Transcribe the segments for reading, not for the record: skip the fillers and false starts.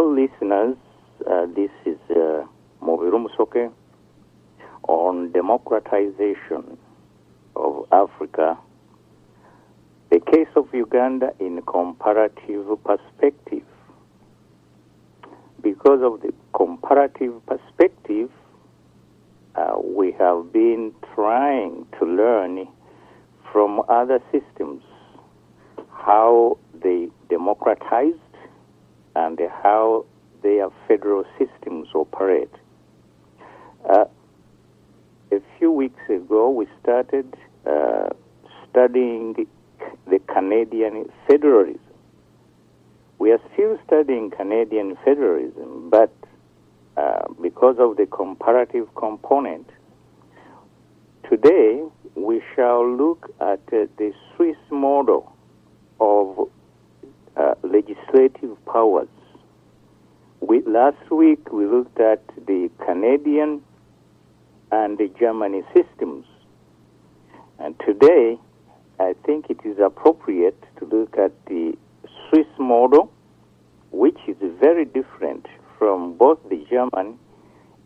all listeners, this is Mubilu Musoke on democratization of Africa, the case of Uganda in comparative perspective. Because of the comparative perspective, we have been trying to learn from other systems how they democratized and how their federal systems operate. A few weeks ago, we started studying the Canadian federalism. We are still studying Canadian federalism, but because of the comparative component, today we shall look at the Swiss model of legislative powers. Last week we looked at the Canadian and the Germany systems. And today I think it is appropriate to look at the Swiss model, which is very different from both the German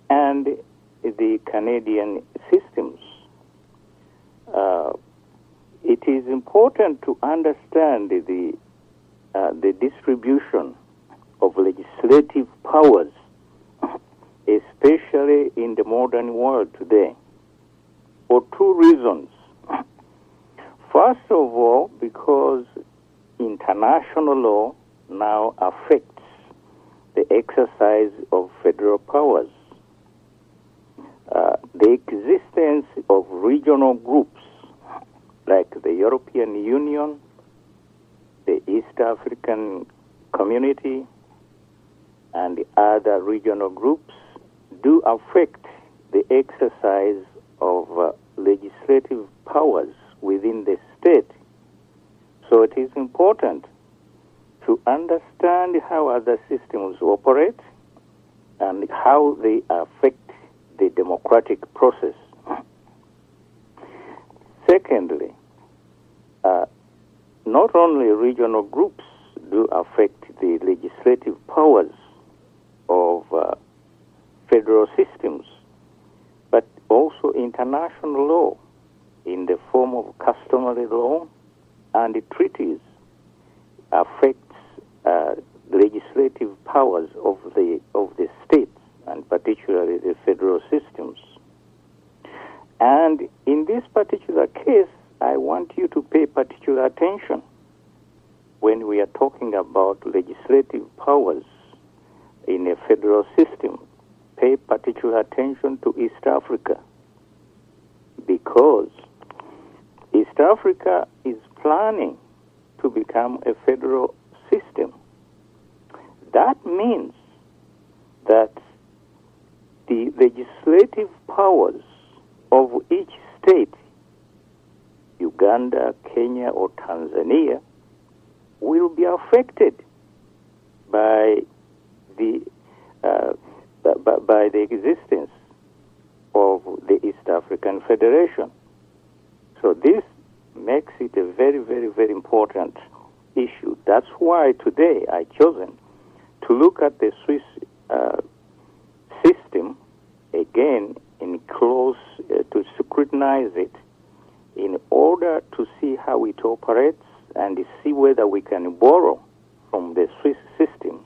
and the Canadian systems. It is important to understand the distribution of legislative powers, especially in the modern world today, for two reasons. First of all, because international law now affects the exercise of federal powers. The existence of regional groups like the European Union, the East African Community, and the other regional groups do affect the exercise of legislative powers within the state. So it is important to understand how other systems operate and how they affect the democratic process. Secondly, not only regional groups do affect the legislative powers of federal systems, but also international law in the form of customary law and the treaties affects legislative powers of the states, and particularly the federal systems. And in this particular case, I want you to pay particular attention when we are talking about legislative powers in a federal system. Pay particular attention to East Africa, because East Africa is planning to become a federal system. That means that the legislative powers of each state, Uganda, Kenya, or Tanzania, will be affected by the existence of the East African Federation. So this makes it a very, very, very important issue. That's why today I chosen to look at the Swiss system again in close to scrutinize it in order to see how it operates and see whether we can borrow from the Swiss system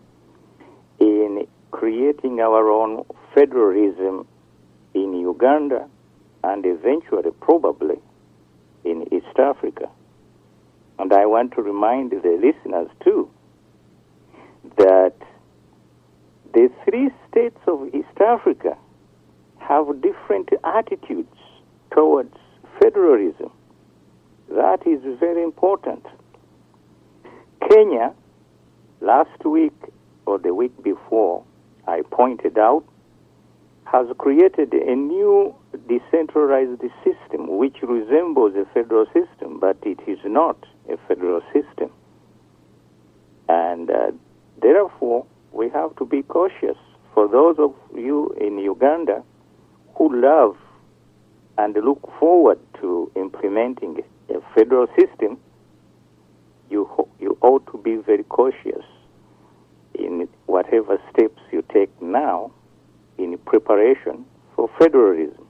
in creating our own federalism in Uganda and eventually probably in East Africa. And I want to remind the listeners too that the three states of East Africa have different attitudes towards federalism. That is very important. Kenya, last week or the week before, I pointed out, has created a new decentralized system which resembles a federal system, but it is not a federal system. And therefore, we have to be cautious. For those of you in Uganda who love and look forward to implementing a federal system, you ought to be very cautious in whatever whatever steps you take now in preparation for federalism.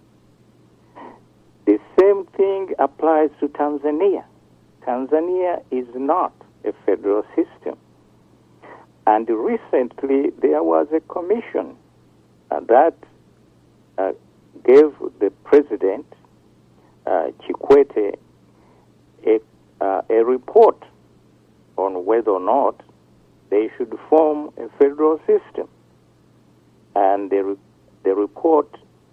The same thing applies to Tanzania. Tanzania is not a federal system. And recently there was a commission that gave the president, Kikwete, a report on whether or not they should form a federal system. And the report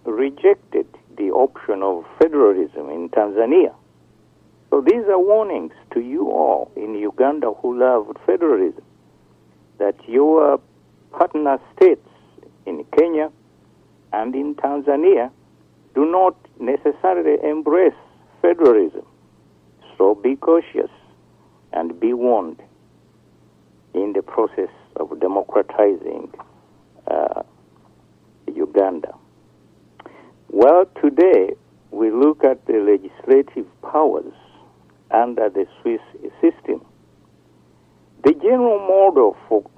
rejected the option of federalism in Tanzania. So these are warnings to you all in Uganda who love federalism, that your partner states in Kenya and in Tanzania do not necessarily embrace federalism. So be cautious and be warned in the process of democratizing Uganda. Well, today we look at the legislative powers under the Swiss system. The general model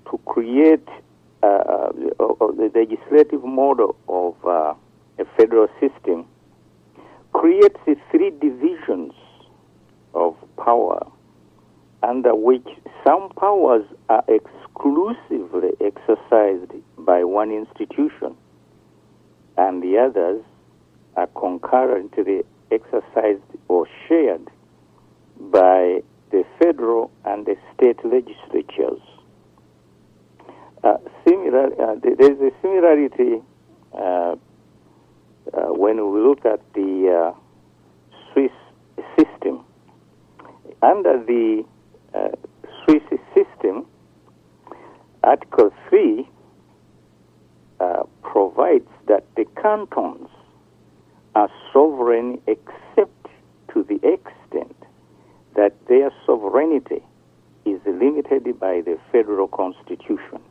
to create the legislative model of a federal system creates the three divisions of power, under which some powers are exclusively exercised by one institution and the others are concurrently exercised or shared by the federal and the state legislatures. There's a similarity when we look at the Swiss system. Under the Swiss system, Article 3 provides that the cantons are sovereign except to the extent that their sovereignty is limited by the federal constitution.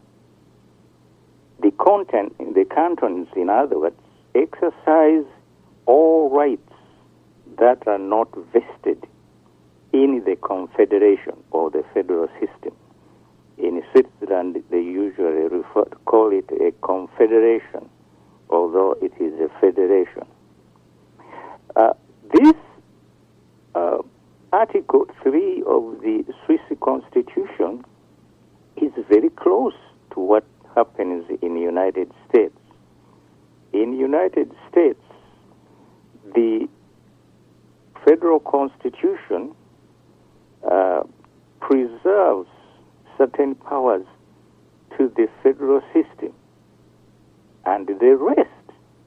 The cantons, in other words, exercise all rights that are not vested in the confederation or the federal system. In Switzerland, they usually call it a confederation, although it is a federation. This Article 3 of the Swiss Constitution is very close to what happens in the United States. In the United States, the federal constitution preserves certain powers to the federal system, and the rest,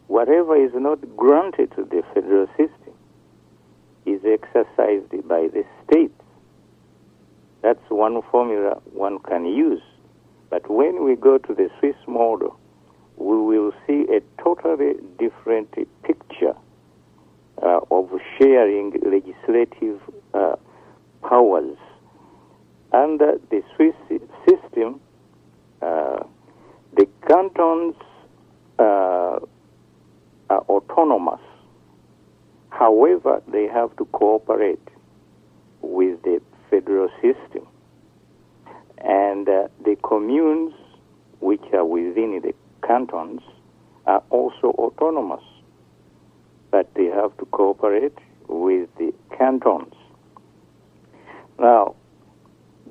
whatever is not granted to the federal system, is exercised by the states. That's one formula one can use. But when we go to the Swiss model, we will see a totally different picture of sharing legislative powers. Under the Swiss system, the cantons are autonomous. However, they have to cooperate with the federal system. And the communes, which are within the cantons, are also autonomous, but they have to cooperate with the cantons. Now,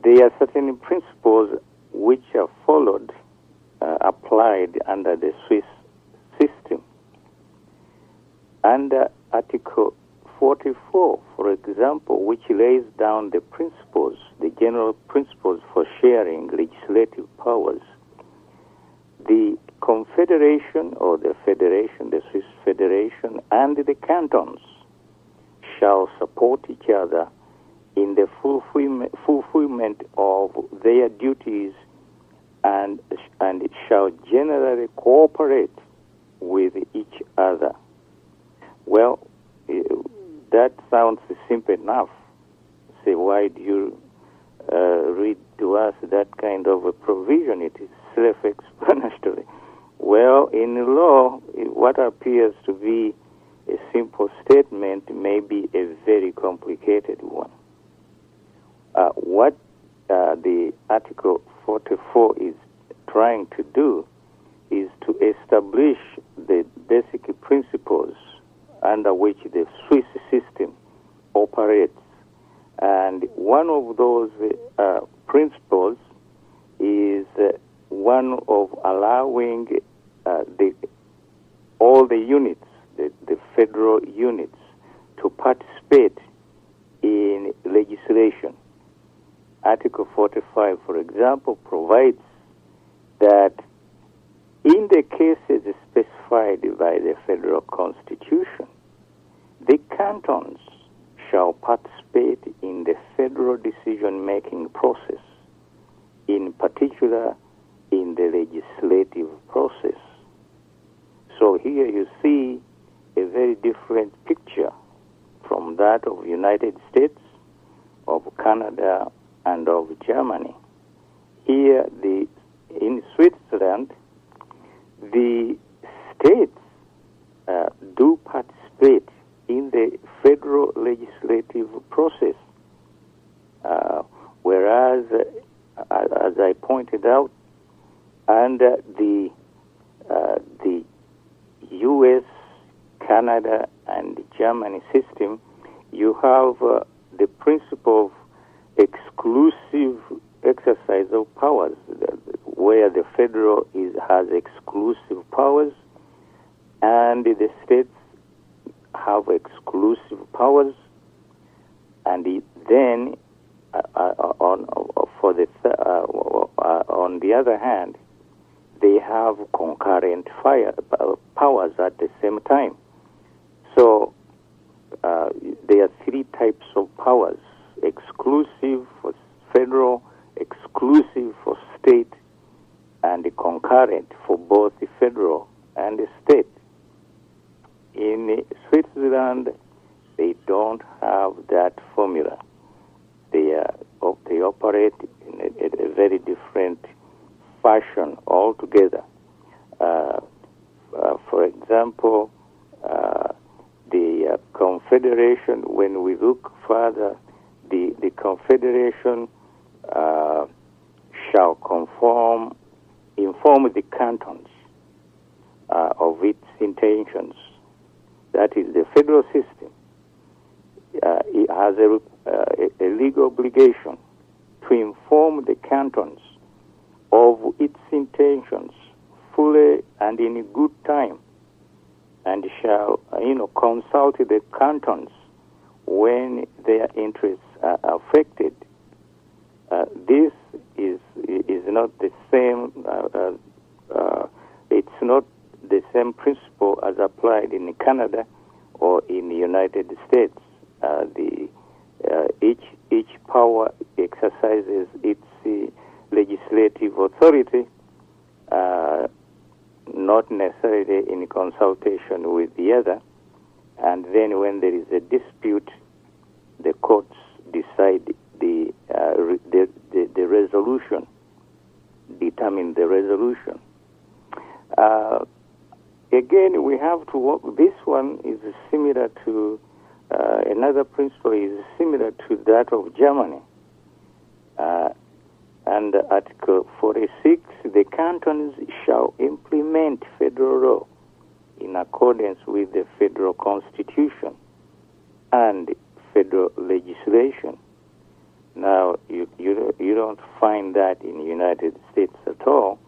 there are certain principles which are followed, applied under the Swiss system. Under Article 44, for example, which lays down the principles, the general principles for sharing legislative powers, the confederation or the federation, the Swiss federation, and the cantons shall support each other in the fulfillment of their duties and shall generally cooperate with each other. Well, that sounds simple enough. Say, why do you read to us that kind of a provision? It is self-explanatory. Well, in law, what appears to be a simple statement may be a very complicated one. What the Article 44 is trying trying to do is to establish the basic principles under which the Swiss system operates. And one of those principles is one of allowing all the units, the federal units, to participate in legislation. Article 45, for example, provides that in the cases specified by the federal constitution, the cantons shall participate in the federal decision-making process, in particular in the legislative process. So here you see a very different picture from that of United States, of Canada, and of Germany. Here, in Switzerland, the states do participate in the federal legislative process, whereas, as I pointed out, under the U.S., Canada, and Germany system, you have the principle of exclusive exercise of powers, where the federal has exclusive powers, and the states have exclusive powers, and then on the other hand, they have concurrent powers at the same time. So there are three types of powers: exclusive for federal, exclusive for state, and concurrent for both the federal and the state. In Switzerland, they don't have that formula. They operate in a very different fashion altogether. For example, the Confederation, when we look further, the Confederation shall inform the cantons of its intentions. That is, the federal system it has a legal obligation to inform the cantons of its intentions fully and in good time, and shall consult the cantons when their interests are affected. This is not the same. It's not the same principle as applied in Canada or in the United States. Each power exercises its legislative authority, not necessarily in consultation with the other. And then when there is a dispute, the courts decide the resolution, determine the resolution. Again, we have to work. This one is similar to another principle is similar to that of Germany. And Article 46, the cantons shall implement federal law in accordance with the federal constitution and federal legislation. Now, you don't find that in the United States at all.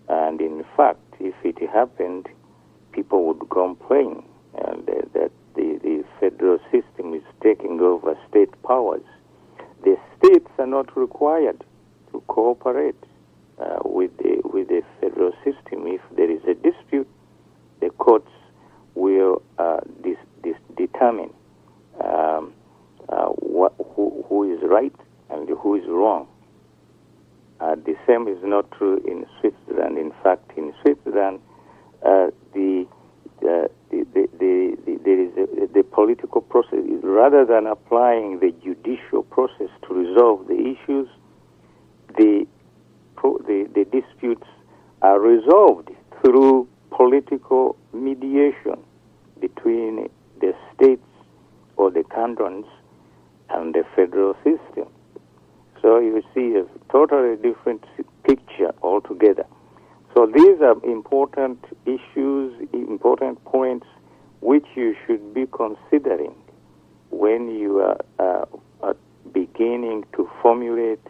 And in fact, if it happened, people would complain that the federal system is taking over state powers. The states are not required to cooperate with the federal system. If there is a dispute, the courts will determine who is right and who is wrong. The same is not true in Switzerland. In fact, in Switzerland, there is the political process. Rather than applying the judicial process to resolve the issues, the disputes are resolved through political mediation between the states or the cantons and the federal system. So you see a totally different picture altogether. So these are important issues, important points which you should be considering when you are beginning to formulate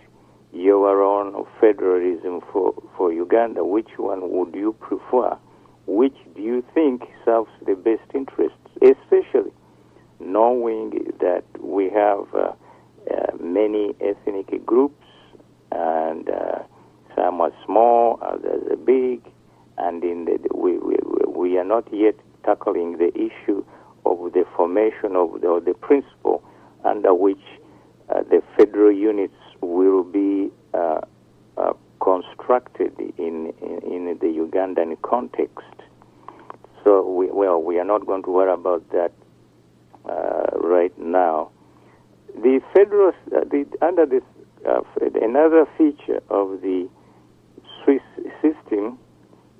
your own federalism for Uganda. Which one would you prefer? Which do you think serves the best interests, especially knowing that we have many ethnic groups, and some are small, others are big, and we are not yet tackling the issue of the formation of the principle under which the federal units will be constructed in the Ugandan context. So we are not going to worry about that right now. The federal under this another feature of the Swiss system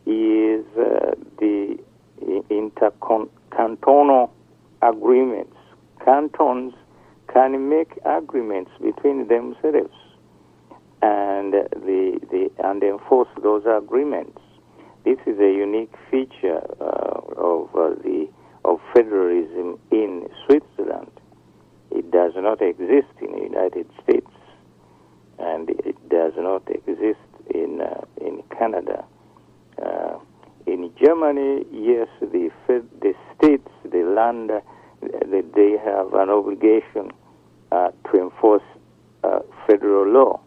is the intercantonal agreements. Cantons can make agreements between themselves and enforce those agreements. This is a unique feature of federalism in Switzerland. It does not exist in the United States, and it does not exist in Canada. In Germany, yes, the states, the land, they have an obligation to enforce federal law.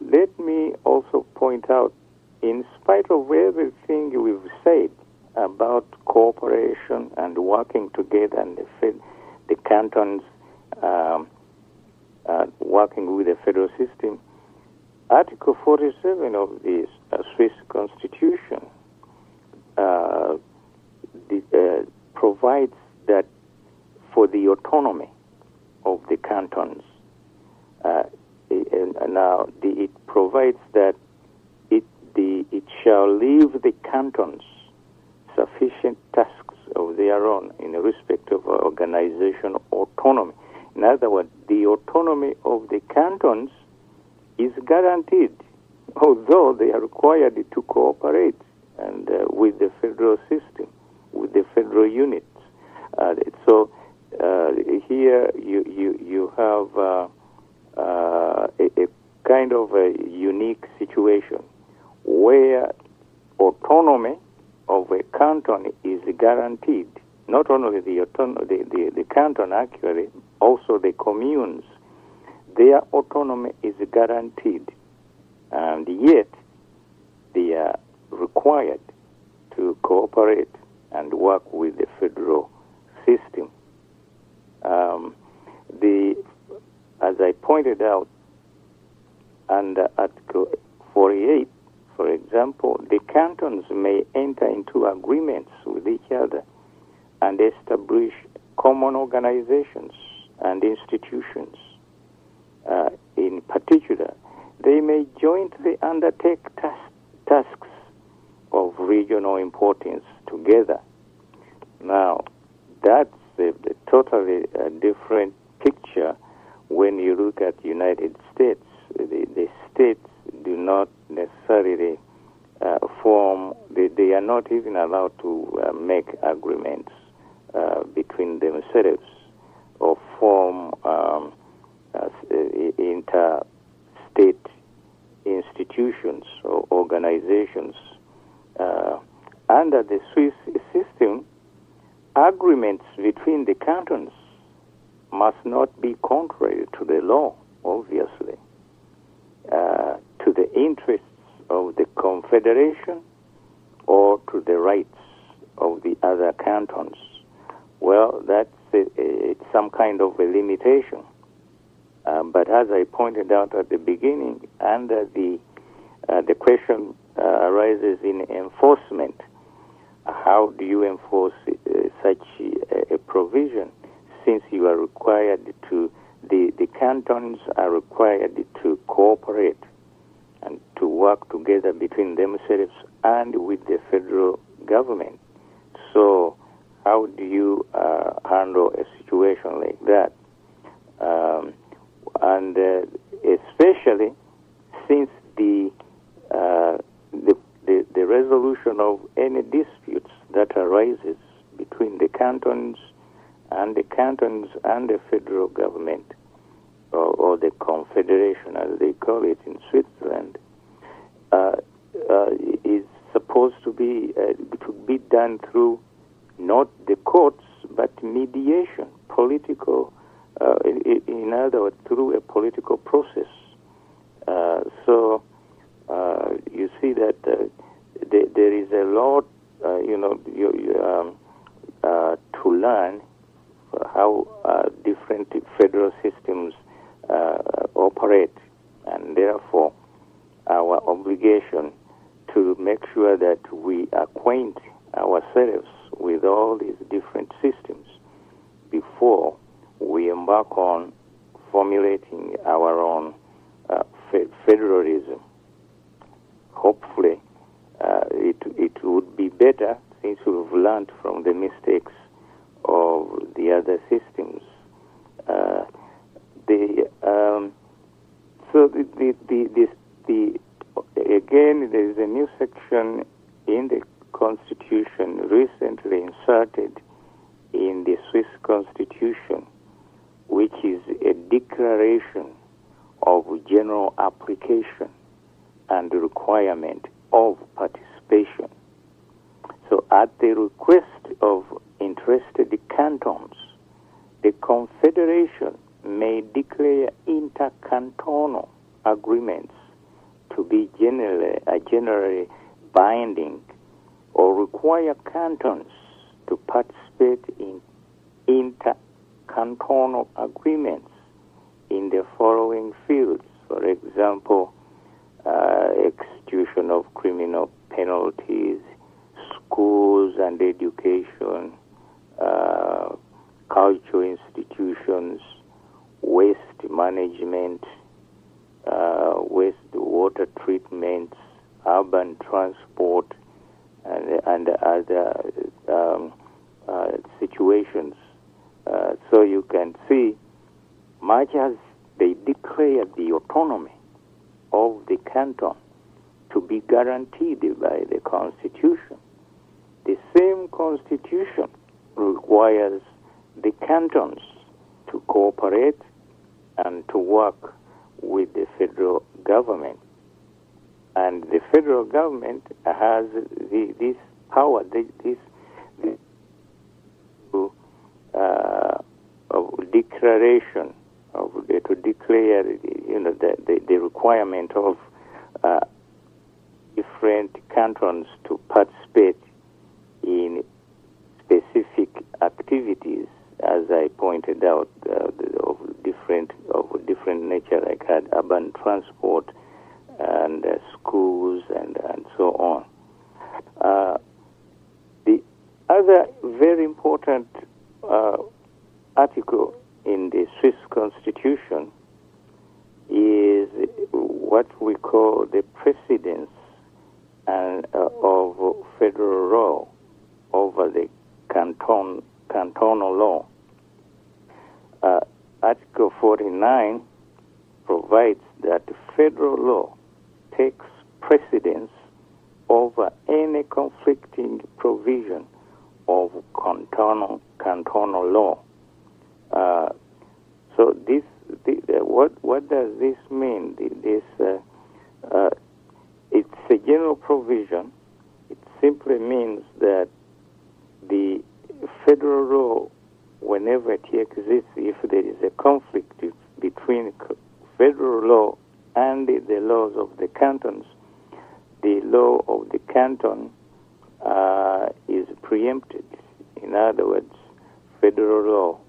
Let me also point out, in spite of everything we've said about cooperation and working together, and the cantons working with the federal system, Article 47 of the Swiss Constitution provides that for the autonomy of the cantons. It provides that it shall leave the cantons sufficient tasks of their own in respect of organizational autonomy. In other words, the autonomy of the cantons is guaranteed, although they are required to cooperate and with the federal system, with the federal units. So here you have a kind of a unique situation where autonomy of a canton is guaranteed. Not only the canton, actually, also the communes. Their autonomy is guaranteed, and yet they are required to cooperate and work with the federal system. As I pointed out, under Article 48, for example, the cantons may enter into agreements with each other and establish common organizations and institutions. In particular, they may jointly undertake tasks of regional importance together. Now, that's a totally different picture when you look at the United States. The states do not necessarily form, they are not even allowed to make agreements between themselves or form interstate institutions or organizations. Under the Swiss system, agreements between the cantons must not be contrary to the law, obviously, to the interests of the Confederation or to the rights of the other cantons. Well, that's it's some kind of a limitation. But as I pointed out at the beginning, under the question arises in enforcement. How do you enforce such a provision, since you are required to, the cantons are required to cooperate and to work together between themselves and with the federal government? So how do you handle a situation like that? And especially since the resolution of any disputes that arises between the cantons and the federal government, or the confederation, as they call it in Switzerland, is supposed to be done through not the courts but mediation, political. In other words, through a political process. So you see that there is a lot, to learn how different federal systems operate, and therefore our obligation to make sure that we acquaint ourselves with all these different systems before we embark on formulating our own federalism. Hopefully, it would be better, since we've learned from the mistakes of the other systems. Again, there is a new section in the Constitution recently inserted in the Swiss Constitution, which is a declaration of general application and requirement of participation. So at the request of interested cantons, the Confederation may declare intercantonal agreements to be generally binding, or require cantons to participate in intercantonal agreements in the following fields. For example, execution of criminal penalties, schools and education, cultural institutions, waste management, wastewater treatments, urban transport, and other situations. So you can see, much as they declared the autonomy of the canton to be guaranteed by the Constitution, the same Constitution requires the cantons to cooperate and to work with the federal government. And the federal government has this power, of declaration, to declare, the requirement of different cantons to participate in specific activities, as I pointed out, of different nature, like urban transport and schools and so on. The other very important article in the Swiss Constitution is what we call the precedence of federal law over the cantonal law. Article 49 provides that federal law takes precedence over any conflicting provision of cantonal law. So what does this mean? It's a general provision. It simply means that the federal law, whenever it exists, if there is a conflict between federal law and the laws of the cantons, the law of the canton is preempted. In other words, federal law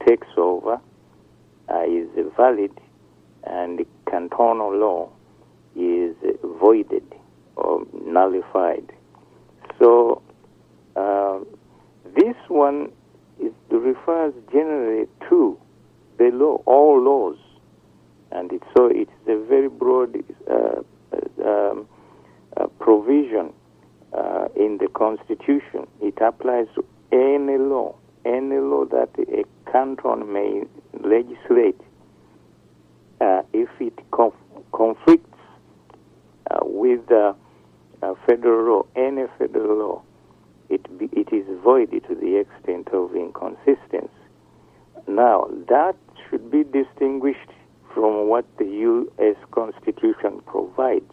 takes over, is valid, and the cantonal law is voided or nullified. So this one refers generally to the law, all laws, and it's a very broad provision in the Constitution. It applies to any law that a canton may legislate if it conflicts federal law, any federal law, it is void to the extent of inconsistency. Now, that should be distinguished from what the U.S. Constitution provides.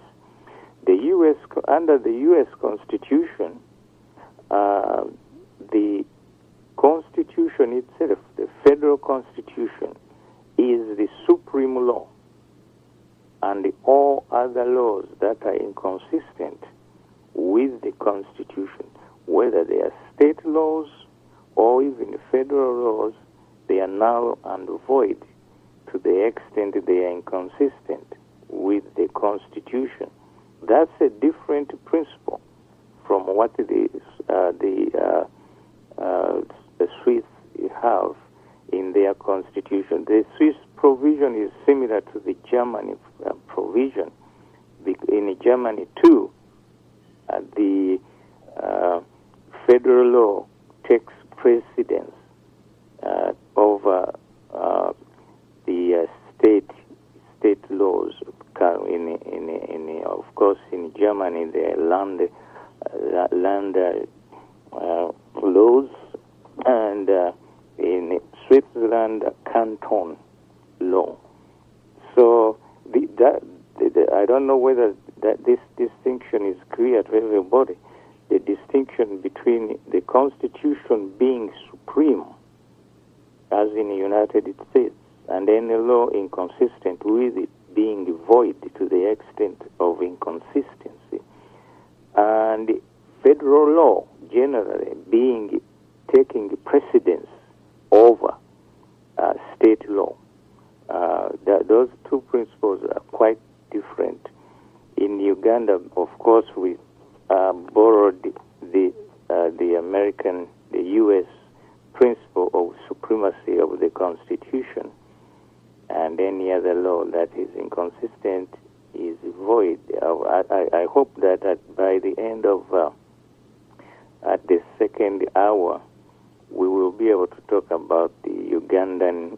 Under the U.S. Constitution, the Constitution itself, the federal Constitution, is the supreme law, and all other laws that are inconsistent with the Constitution, whether they are state laws or even federal laws, they are null and void to the extent they are inconsistent with the Constitution. That's a different principle from what the Swiss have in their Constitution. The Swiss provision is similar to the German provision. In Germany, too, the federal law takes precedence over the state laws. Of course, in Germany, the land laws, and in Switzerland, canton law. So I don't know whether this distinction is clear to everybody. The distinction between the Constitution being supreme, as in the United States, and any law inconsistent with it being void to the extent of inconsistency, and federal law generally taking precedence over state law. Those two principles are quite different. In Uganda, of course, we borrowed the U.S. principle of supremacy of the Constitution, and any other law that is inconsistent is void. I hope that by the end of at the second hour, we will be able to talk about the Ugandan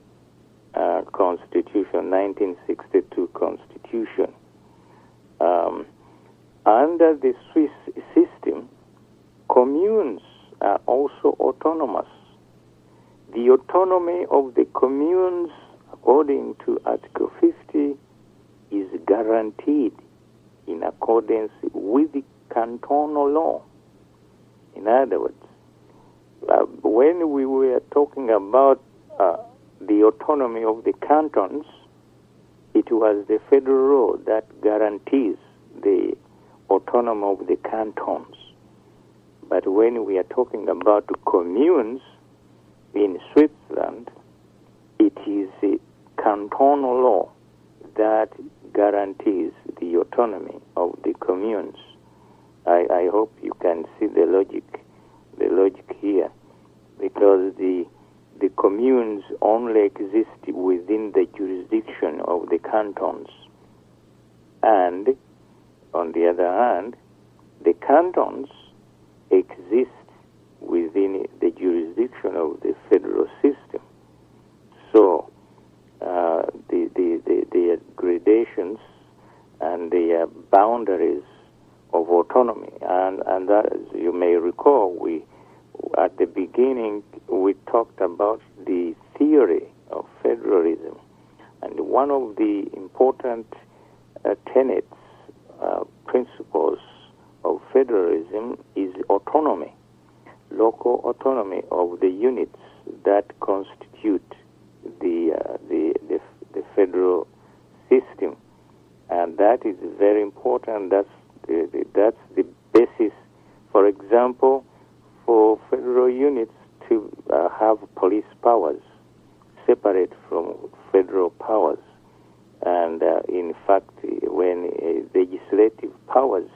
Constitution, 1962 Constitution. Under the Swiss system, communes are also autonomous. The autonomy of the communes, according to Article 50, is guaranteed in accordance with the cantonal law. In other words, when we were talking about the autonomy of the cantons, it was the federal law that guarantees the autonomy of the cantons. But when we are talking about communes in Switzerland, it is the cantonal law that guarantees the autonomy of the communes. I hope you can see the logic here, because the communes only exist within the jurisdiction of the cantons, and on the other hand, the cantons exist within the jurisdiction of the federal system. So the gradations and the boundaries of autonomy, and that, as you may recall, at the beginning we talked about the theory of federalism, and one of the important tenets, principles of federalism is autonomy, local autonomy of the units that constitute the federal system, and that is very important. That's the basis, for example, for federal units to have police powers separate from federal powers. And in fact, when legislative powers,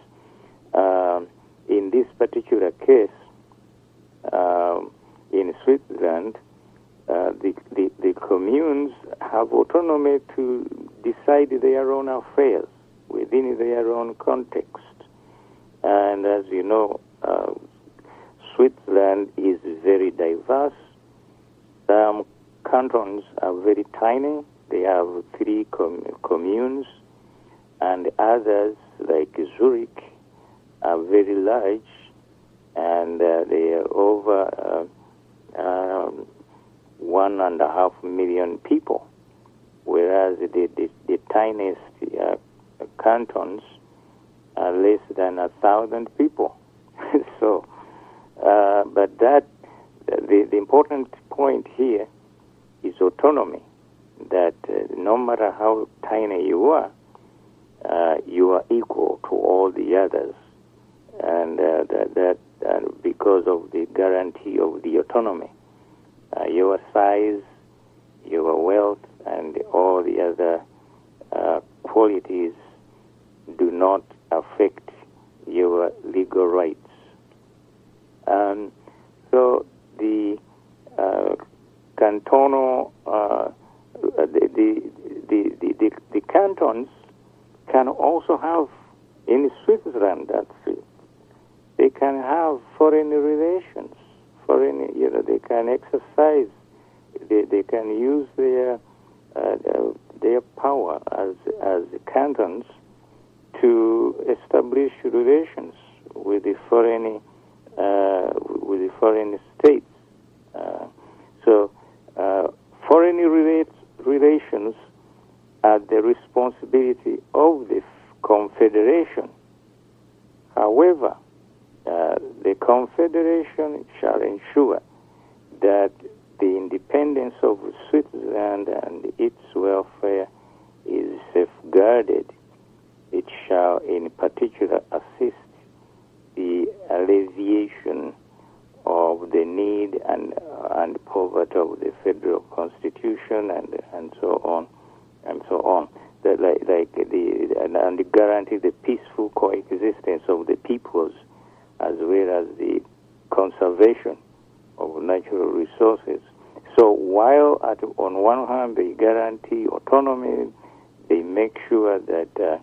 in this particular case, in Switzerland, the communes have autonomy to decide their own affairs within their own context. And as you know, Switzerland is very diverse. Some cantons are very tiny. They have 3 communes, and others like Zurich are very large, and they are over 1.5 million people, whereas the tiniest cantons are less than 1,000 people. So, but that the important point here is autonomy. That no matter how tiny you are equal to all the others, and that because of the guarantee of the autonomy, your size, your wealth, and all the other qualities do not affect your legal rights. So the cantonal, the cantons can also have, in Switzerland, they can have foreign relations, they can exercise, they can use their power as cantons to establish relations with the foreign states. So foreign relations are the responsibility of the Confederation. However, the Confederation shall ensure that the independence of Switzerland and its welfare is safeguarded. It shall in particular assist the alleviation of the need and poverty of the federal constitution and so on and so on. That and guarantee the peaceful coexistence of the peoples, as well as the conservation of natural resources. So while on one hand they guarantee autonomy, they make sure that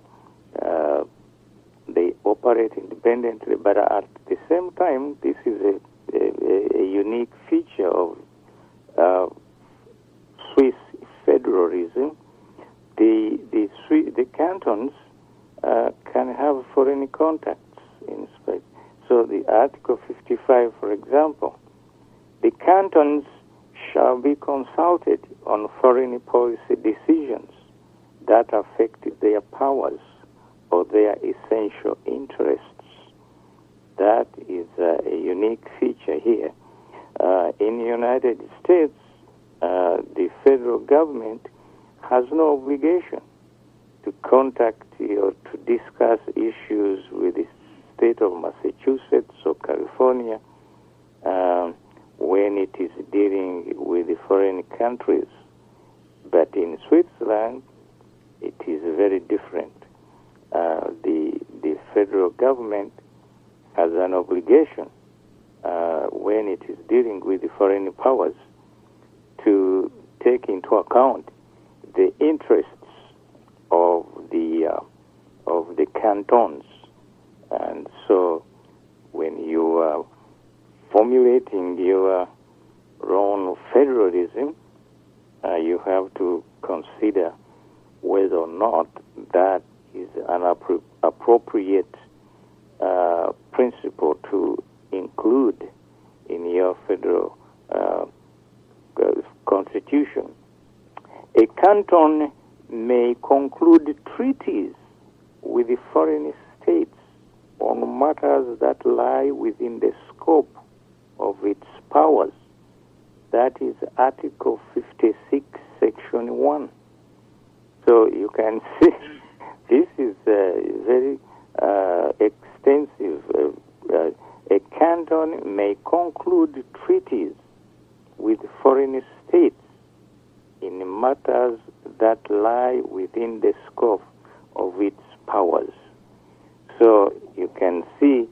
they operate independently, but at the same time, this is a unique feature of Swiss federalism. The cantons can have foreign contacts in space. So the Article 55, for example, the cantons shall be consulted on foreign policy decisions that affect their powers or their essential interests. That is a unique feature here. In the United States, the federal government has no obligation to contact or to discuss issues with the state of Massachusetts or California when it is dealing with the foreign countries. But in Switzerland, it is very different. The federal government has an obligation when it is dealing with the foreign powers to take into account the interests of the cantons. And so when you are formulating your own federalism, you have to consider whether or not that is an appropriate principle to include in your federal constitution. A canton may conclude treaties with the foreign states on matters that lie within the scope of its powers. That is Article 56, Section 1. So you can see this is very extensive. A canton may conclude treaties with foreign states in matters that lie within the scope of its powers. So you can see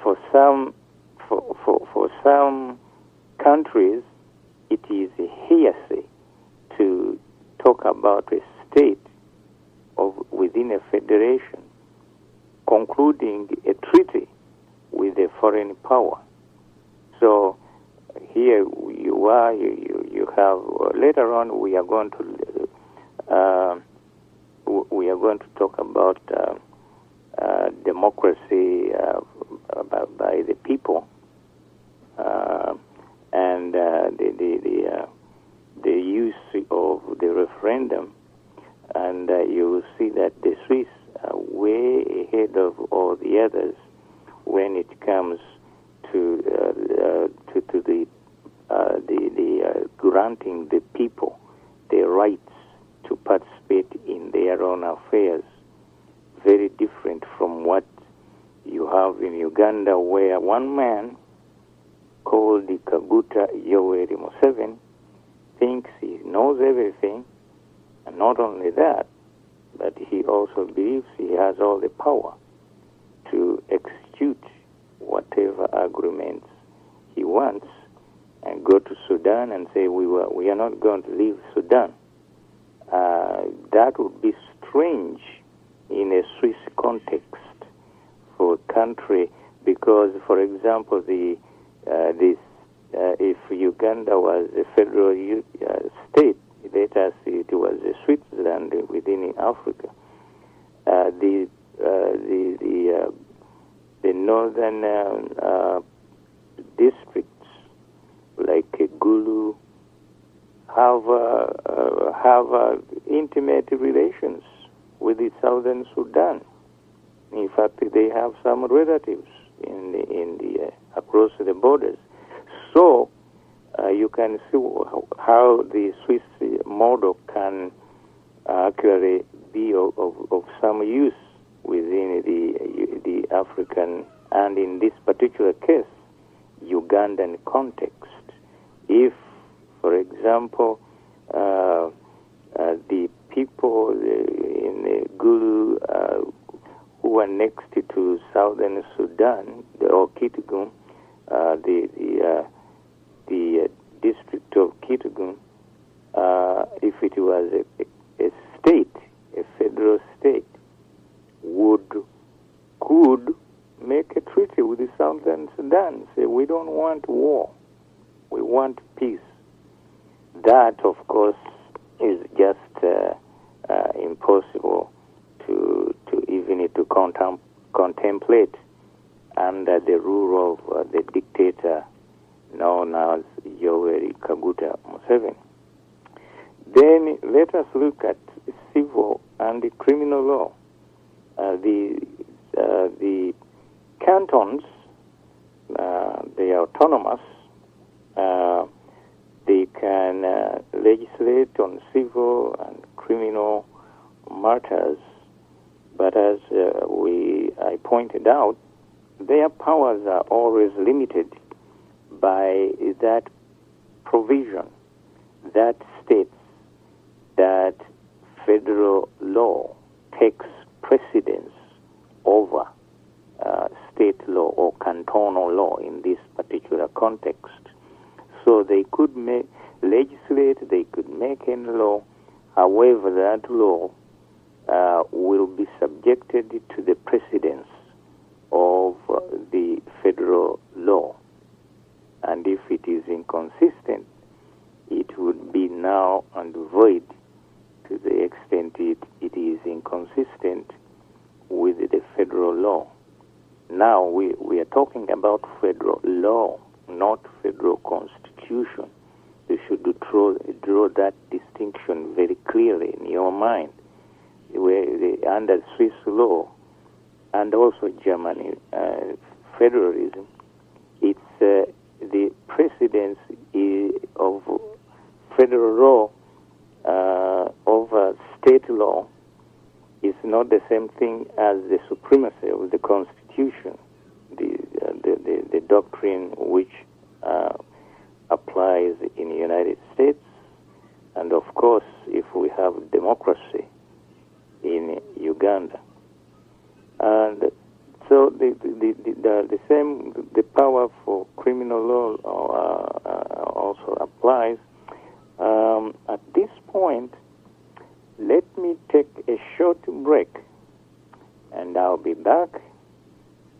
for some countries it is hearsay to talk about a state within a federation concluding a treaty with a foreign power. So here you have later on we are going to talk about democracy by the people and the use of the referendum, and you will see that the Swiss are way ahead of all the others when it comes to the granting the people the rights to participate in their own affairs. Very different from what you have in Uganda, where one man called the Kaguta Yoweri Museveni thinks he knows everything, and not only that, but he also believes he has all the power to execute whatever agreements he wants and go to Sudan and say we are not going to leave Sudan. That would be strange in a Swiss context for a country, because, for example, if Uganda was a federal state, let us say it was a Switzerland within Africa, the northern districts like Gulu have intimate relations with the southern Sudan. In fact, they have some relatives in the across the borders. So you can see how the Swiss model can actually be of some use within the African, and in this particular case, Ugandan context. If, for example, the people in Gulu who are next to southern Sudan, or Kitgum, the district of Kitgum, if it was a state, a federal state, could make a treaty with the southern Sudan, say we don't want war, we want peace. That, of course, is just impossible to even to contemplate under the rule of the dictator known as Yoweri Kaguta Museveni. Then let us look at civil and criminal law. The cantons, they are autonomous. They can legislate on civil and criminal matters, but as I pointed out, their powers are always limited by that provision that states that federal law takes precedence over state law or cantonal law in this particular context. So they could legislate, they could make any law. However, that law will be subjected to the precedence of the federal law. And if it is inconsistent, it would be null and void to the extent it is inconsistent with the federal law. Now we are talking about federal law, not federal constitution. You should draw that distinction very clearly in your mind. Under Swiss law and also Germany federalism, it's the precedence of federal law over state law is not the same thing as the supremacy of the Constitution, the doctrine which applies in the United States, and of course, if we have democracy in Uganda, and so the power for criminal law also applies. At this point, let me take a short break, and I'll be back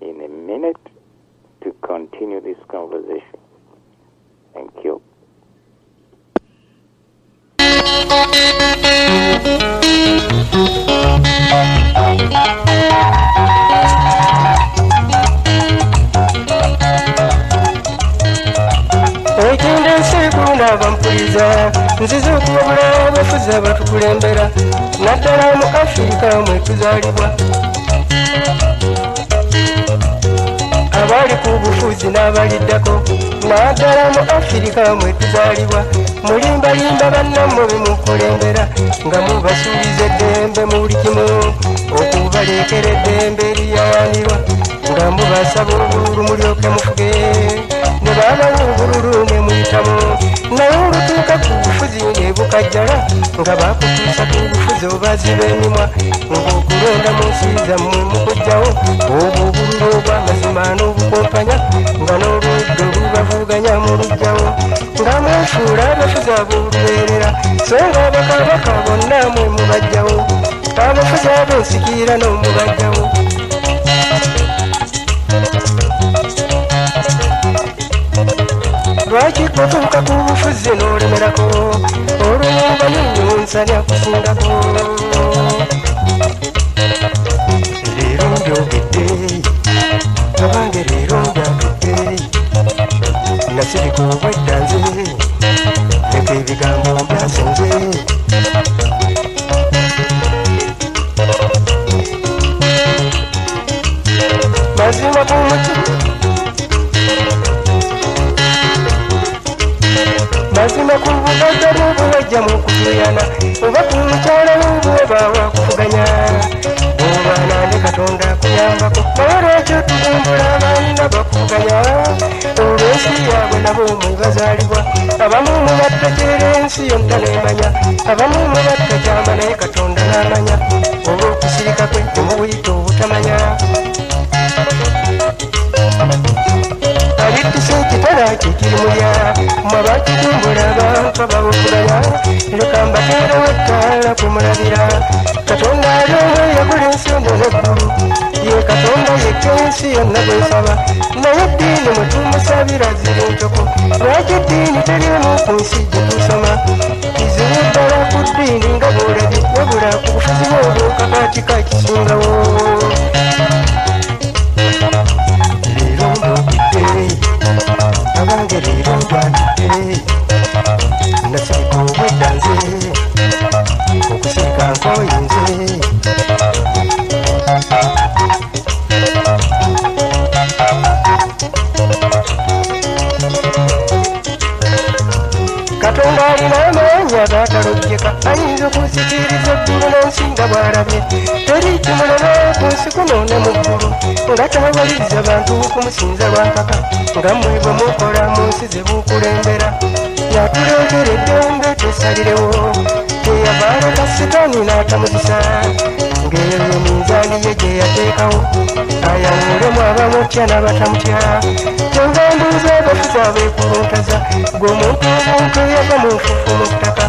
in a minute to continue this conversation. Thank you. nzize okuwabula abafuzi abatukulembera naddala mu Afirika mwe tuzaalibwa abali ku bufuzi n'abaliddako naddala mu Afirika mwe tuzaalibwa mulimbalimba bannammwe bemukulembera nga mubasuubiza eddembe mu buli kimu okubaleekera eddembe eriyawanirwa nga mubasaba obululu mulyoke mufuge ne babawa obululu ne muyitamu naye olutuuka ku bufuzi ne bukajjala nga bakutuusa ku bufuzi obaziba emimwa ng'okulonda mu nsi zammwe mukujjawo obwo obululu obw'amazima n'obukompanya nga n'oludda olubavuganya mu lujjawo nga mwefuula abafuzi ab'olubeerera so nga abakabaka bonna mwe mubajjawo abafuzi ab'ensikiira n'omubajjawo lwaki kutuuka ku bufuzi n'olemerako oluyumba n'ennyunsani akusingako leero ndyogedde abange leero ndyagedde nasirika obwedda nze leka ebigambo mbyasenze mazima ku mutima mazima ku bugagga bw'obuwajja mu kutuyana oba ku mukyala w'obwoba wakuvuganya bw'obaana ne Katonda akuyambako naye lwekyo tugumbula abaana bakuvuganya olw'ensi yaabwe nabo mwe bazaalibwa abamu mubattakyera ensi yonna n'emanya abamu mubattakyama naye Katonda n'amanya oba okusirika kwe temubuyita obutamanya alittuse ekitala kikiri mulya mwabakitumbula abantu abawukuganya leka mbateerewo ettaala kumulabira Katonda ali omwe yagula ensi yonna n'eggulu ye Katonda yekka ensi yonna gwesaba naye eddiini mwe tumusabira ziri ntoko lwaki eddiini terimu ku nsi gye tusoma kizibu ddala ku ddiini nga bw'olabye wabula ku bufuzi bw'obwo kakaati kakisingawo leero ndogedde abange leero ndwatidde nasirika obwedda nze okusirika nkooye nze Katonda alina amaanyi agatalojjeka ayinza okunsikiriza eggulu n'ensi nga bw'alabye teri kimulema ku nsi kuno ne mu ggulu nga tabaliriza bantu kumusinza lwampaka nga mmwe bwe mukola mu nsi ze bukulembera yatuleetera eddembe twesalirewo teyavaala ka sitaani n'atamuzisa ng'eyo yeminzaani ye gye yateekawo ayawulemu abamutya n'abatamutya kyova mbuuza abafuzi abeekuluntaza gw'omuntu obuntu eyava mu nfufu mu ttaka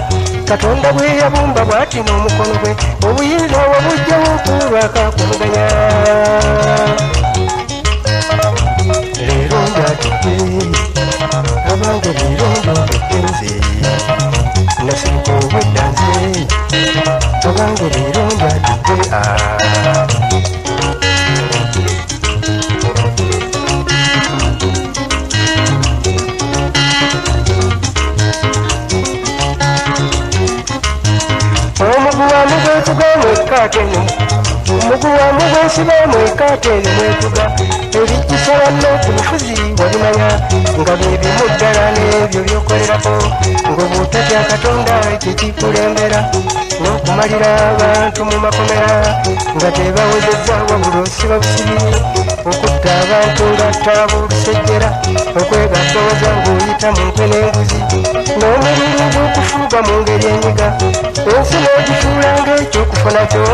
Katonda bwe yabumba bw'ati n'omukono gwe obuyinza wabujjawo okulwaka kumuganya leero ndatidde abange leero ndogedde nze nasirika obwedda nze abange leero ndatidde omuguwamu gwetuga mwekatene omuguwamu gwesiba mwekatene mwetuga ebijjisala nno ku bufuzi wabimanya nga byebimu ddala n'ebyo byokolerako ng'obutatya Katonda kyekikulembera n'okumalira abantu mu makomera nga tebawezezza wabula osiba busibi okutta abantu nga ttaaba olusejjera okwegattooza ng'oyita mu nkwe n'enguzi n'omubiri gw'okufuuga mu ngeri enyiga ensi n'ogifuula ng'ekyokufuna kyo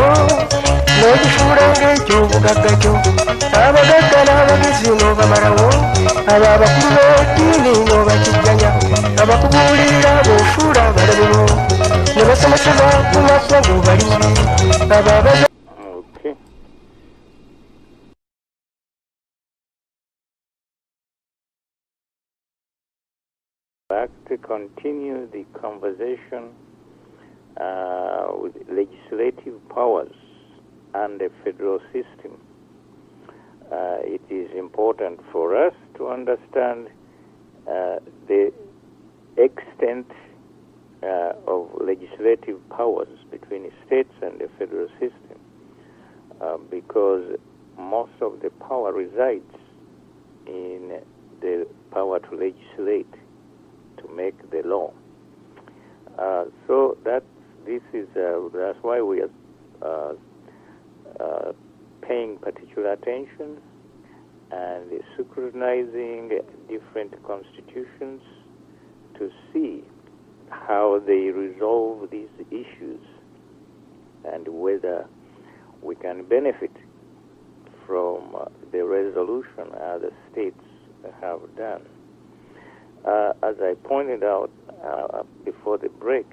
n'ogifuula ng'ekyobugagga kyo abagagga n'abagezi n'obamalawo abo abakulu b'eddiini n'obakijjanya abakubuulirira b'ofuula abalabiro ne basomeseza ku maso ng'obali bubi abo abaza back to continue the conversation with legislative powers and the federal system. It is important for us to understand the extent of legislative powers between the states and the federal system, because most of the power resides in the power to legislate, to make the law. So that's why we are paying particular attention and scrutinizing different constitutions to see how they resolve these issues and whether we can benefit from the resolution other states have done. As I pointed out before the break,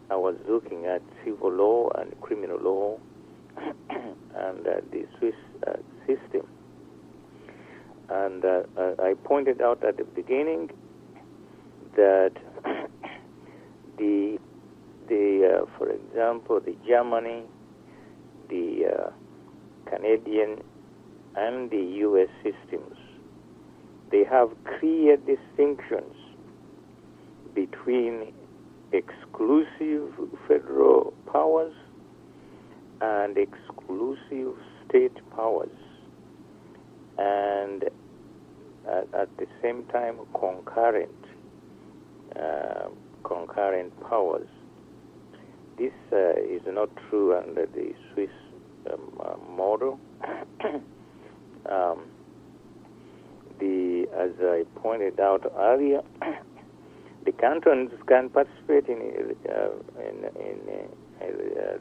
I was looking at civil law and criminal law and the Swiss system. And I pointed out at the beginning that for example, the Germany, the Canadian, and the U.S. systems, they have clear distinctions between exclusive federal powers and exclusive state powers, and at the same time concurrent powers. This is not true under the Swiss model. As I pointed out earlier, the cantons can participate in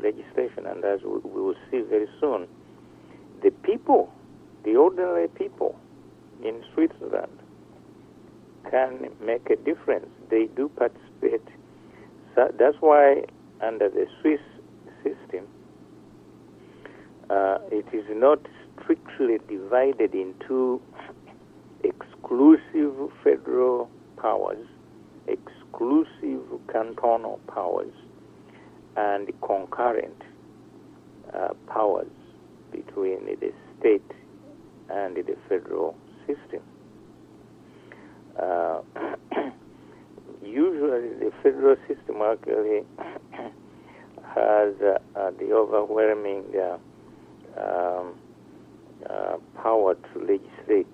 legislation, and as we will see very soon, the people, the ordinary people in Switzerland, can make a difference. They do participate. So that's why under the Swiss system, it is not strictly divided into exclusive federal powers, exclusive cantonal powers, and concurrent powers between the state and the federal system. Usually the federal system actually has the overwhelming power to legislate.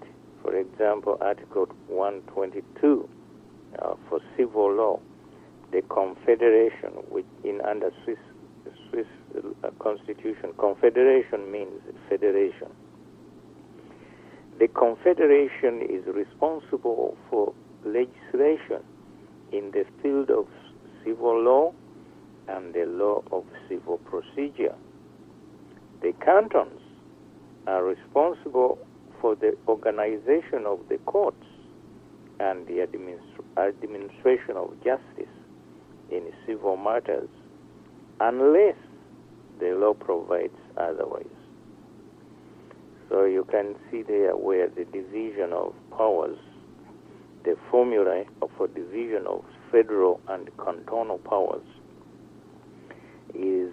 For example, Article 122 for civil law, the confederation, which under Swiss constitution, confederation means federation. The confederation is responsible for legislation in the field of civil law and the law of civil procedure. The cantons are responsible for the organization of the courts and the administration of justice in civil matters, unless the law provides otherwise. So you can see there where the division of powers, the formula for division of federal and cantonal powers is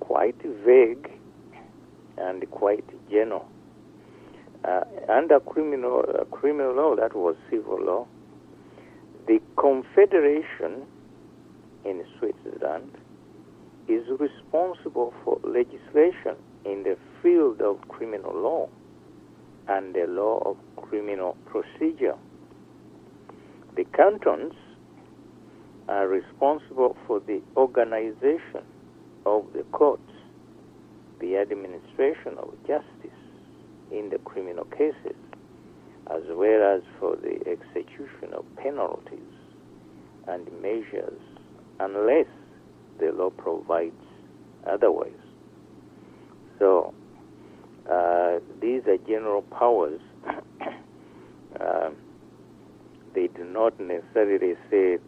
quite vague and quite general. Under criminal law, that was civil law, the confederation in Switzerland is responsible for legislation in the field of criminal law and the law of criminal procedure. The cantons are responsible for the organization of the courts, the administration of justice in the criminal cases, as well as for the execution of penalties and measures, unless the law provides otherwise. So these are general powers. They do not necessarily say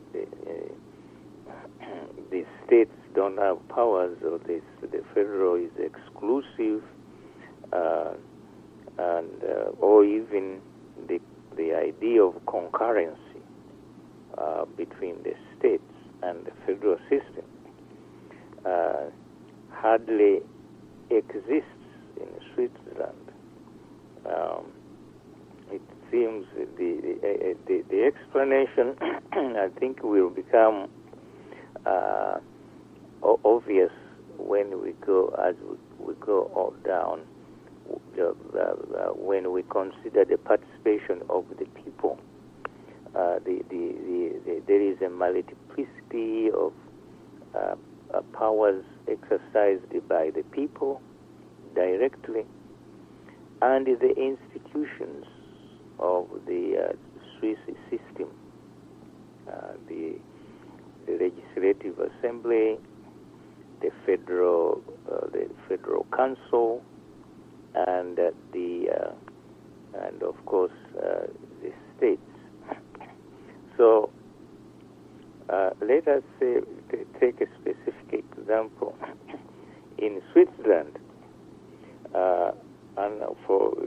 the states don't have powers, or the federal is exclusive, or even the idea of concurrency between the states and the federal system hardly exists in Switzerland. It seems the explanation, I think, will become obvious when we go all down. When we consider the participation of the people, there is a multiplicity of powers exercised by the people directly, and the institutions of the Swiss system, the Legislative Assembly, the Federal Council, and and of course the states. So let us take a specific example. In Switzerland, and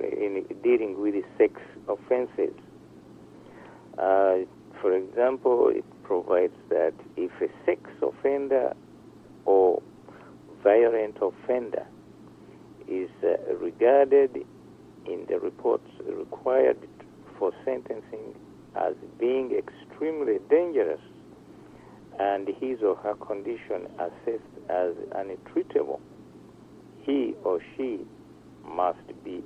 in dealing with sex offenses, for example, it provides that if a sex offender or violent offender is regarded in the reports required for sentencing as being extremely dangerous, and his or her condition assessed as untreatable, he or she must be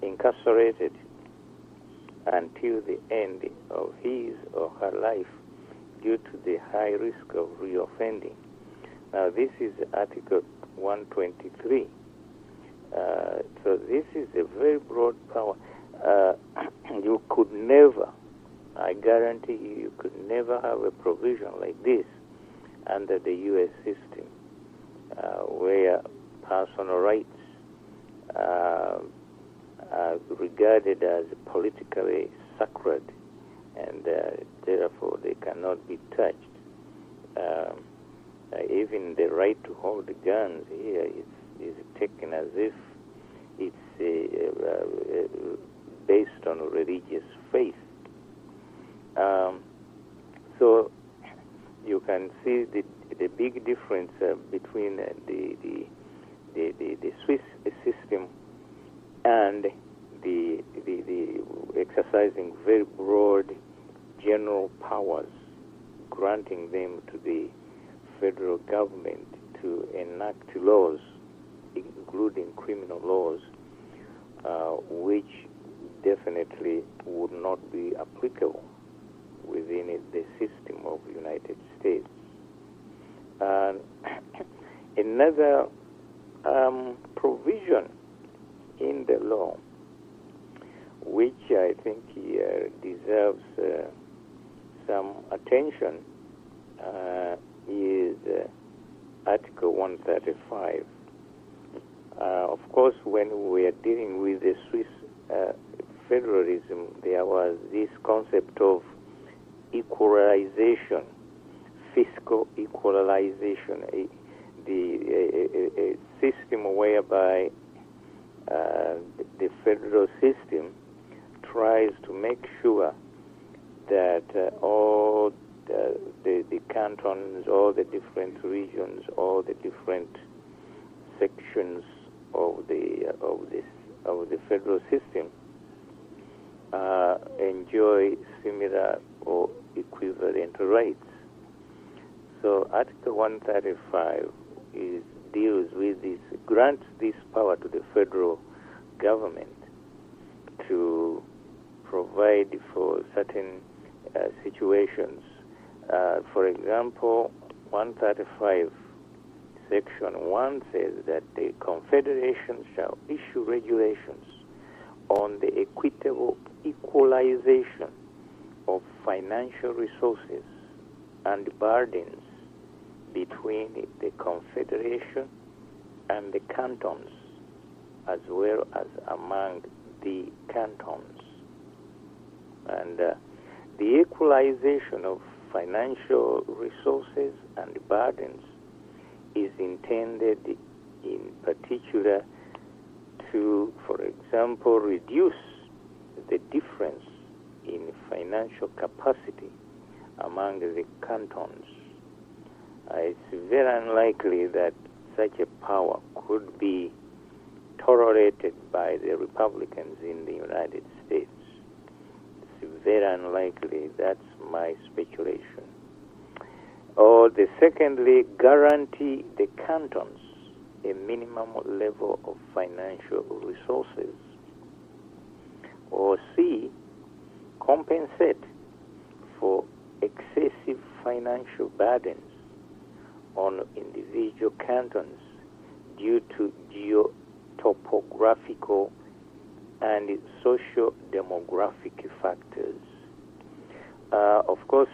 incarcerated until the end of his or her life due to the high risk of reoffending. Now, this is Article 123. So this is a very broad power. You could never, I guarantee you could never have a provision like this under the U.S. system, where personal rights are regarded as politically sacred, and therefore they cannot be touched. Even the right to hold guns here is taken as if it's based on religious faith. So you can see the big difference between the Swiss system and the exercising very broad general powers, granting them to the federal government to enact laws, including criminal laws, which definitely would not be applicable within the system of the United States. Another provision in the law, which I think deserves some attention, is Article 135. Of course, when we are dealing with the Swiss federalism, there was this concept of equalization, fiscal equalization, a system whereby the federal system tries to make sure that all the cantons, all the different regions, all the different sections of the federal system enjoy similar or equivalent rights. So Article 135 deals with this, grants this power to the federal government to provide for certain situations. For example, 135 Section 1 says that the Confederation shall issue regulations on the equitable equalization of financial resources and burdens between the Confederation and the cantons, as well as among the cantons. And the equalization of financial resources and burdens is intended in particular to, for example, reduce the difference in financial capacity among the cantons. It's very unlikely that such a power could be tolerated by the Republicans in the United States. It's very unlikely. That's my speculation. Or the secondly, guarantee the cantons a minimum level of financial resources. Or C, compensate for excessive financial burdens on individual cantons due to geotopographical and socio-demographic factors. Of course,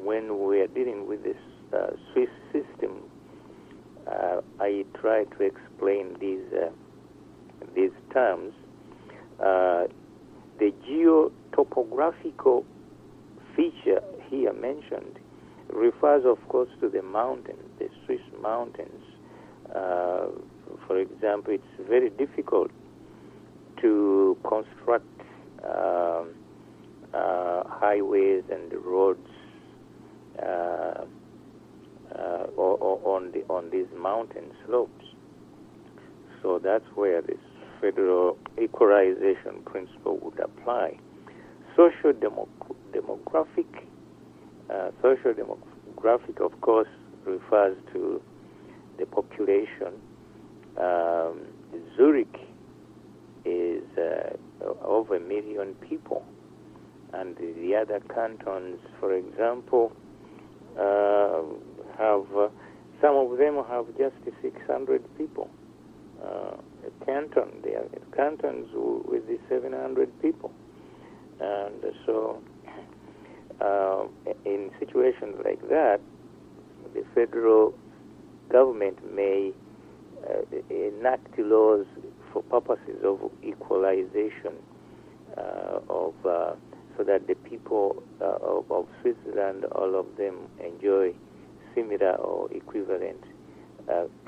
when we are dealing with this Swiss system, I try to explain these terms. The geotopographical feature here mentioned refers, of course, to the mountains, the Swiss mountains. For example, it's very difficult to construct highways and roads on these mountain slopes. So that's where this federal equalization principle would apply. Socio-demographic, of course, refers to the population. Zurich is over 1 million people, and the other cantons, for example, have some of them have just 600 people. A canton, they are cantons with the 700 people, and so in situations like that, the federal government may enact laws for purposes of equalization so that the people of Switzerland, all of them, enjoy similar or equivalent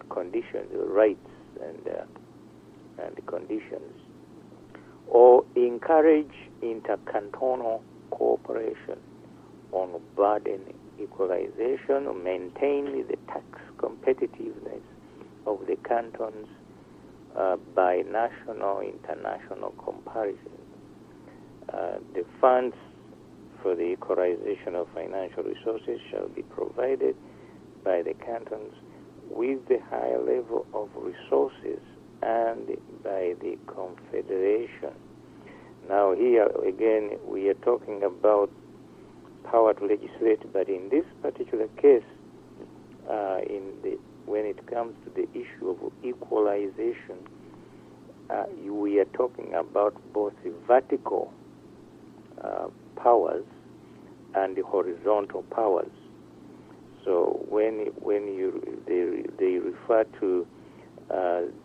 conditions, rights, and conditions, or encourage intercantonal cooperation on burden equalization, or maintain the tax competitiveness of the cantons by national international comparison. The funds for the equalization of financial resources shall be provided by the cantons with the higher level of resources and by the Confederation. Now here again we are talking about power to legislate, but in this particular case, when it comes to the issue of equalization, we are talking about both the vertical powers and the horizontal powers. So when they refer to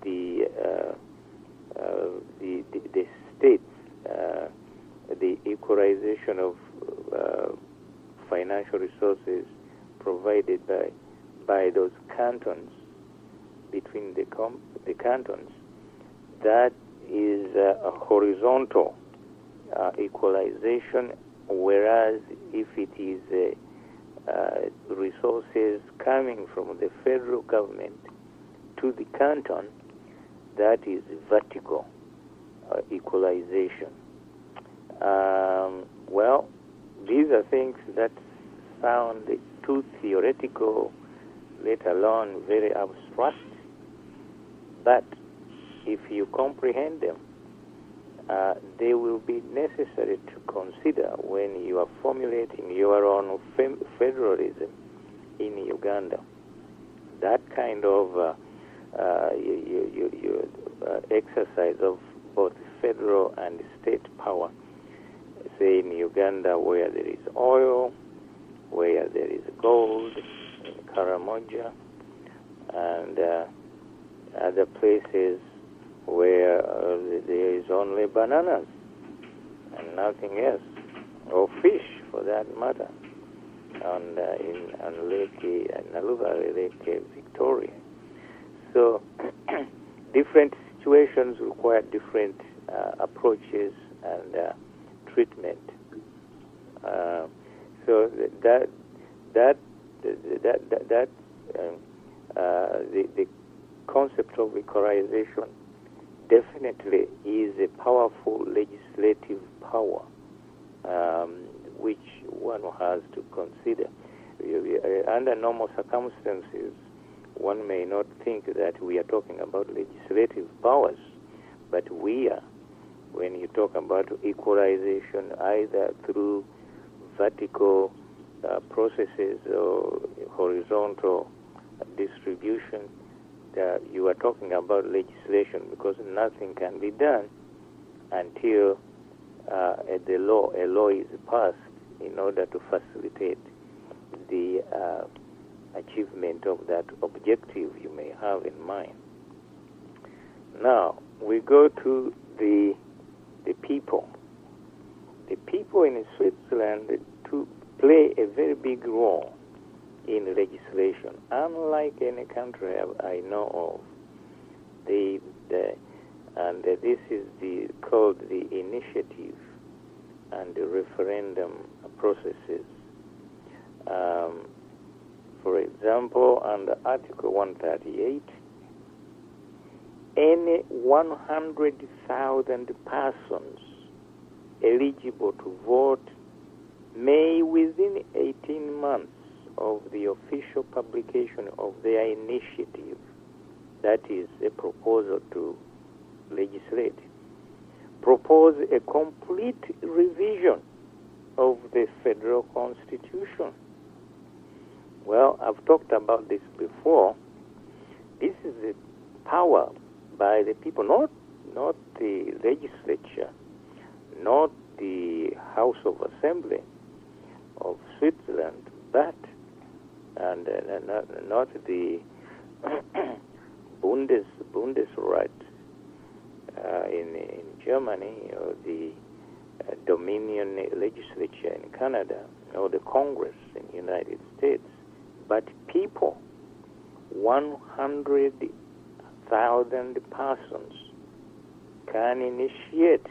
the states, the equalization of financial resources provided by those cantons, between the cantons, that is a horizontal equalization, whereas if it is resources coming from the federal government to the canton, that is vertical equalization. Well, these are things that sound too theoretical, let alone very abstract, but if you comprehend them, they will be necessary to consider when you are formulating your own federalism in Uganda. That kind of exercise of both federal and state power, say in Uganda where there is oil, where there is gold, in Karamoja, and other places where there is only bananas and nothing else, or fish for that matter, and in Lake Naluva, Lake Victoria. So different situations require different approaches and treatment. So the concept of equalization definitely is a powerful legislative power, which one has to consider. Under normal circumstances, one may not think that we are talking about legislative powers, but we are. When you talk about equalization, either through vertical processes or horizontal distribution, you are talking about legislation, because nothing can be done until a law is passed in order to facilitate the achievement of that objective you may have in mind. Now, we go to the people. The people in Switzerland to play a very big role in legislation, unlike any country I know of. And this is called the initiative and the referendum processes. For example, under Article 138, any 100,000 persons eligible to vote may, within 18 months of the official publication of their initiative, that is a proposal to legislate, propose a complete revision of the federal constitution. Well, I've talked about this before. This is the power by the people, not the legislature, not the House of Assembly of Switzerland, but not the Bundesrat in Germany, or the Dominion legislature in Canada, or the Congress in the United States, but people. 100,000 persons can initiate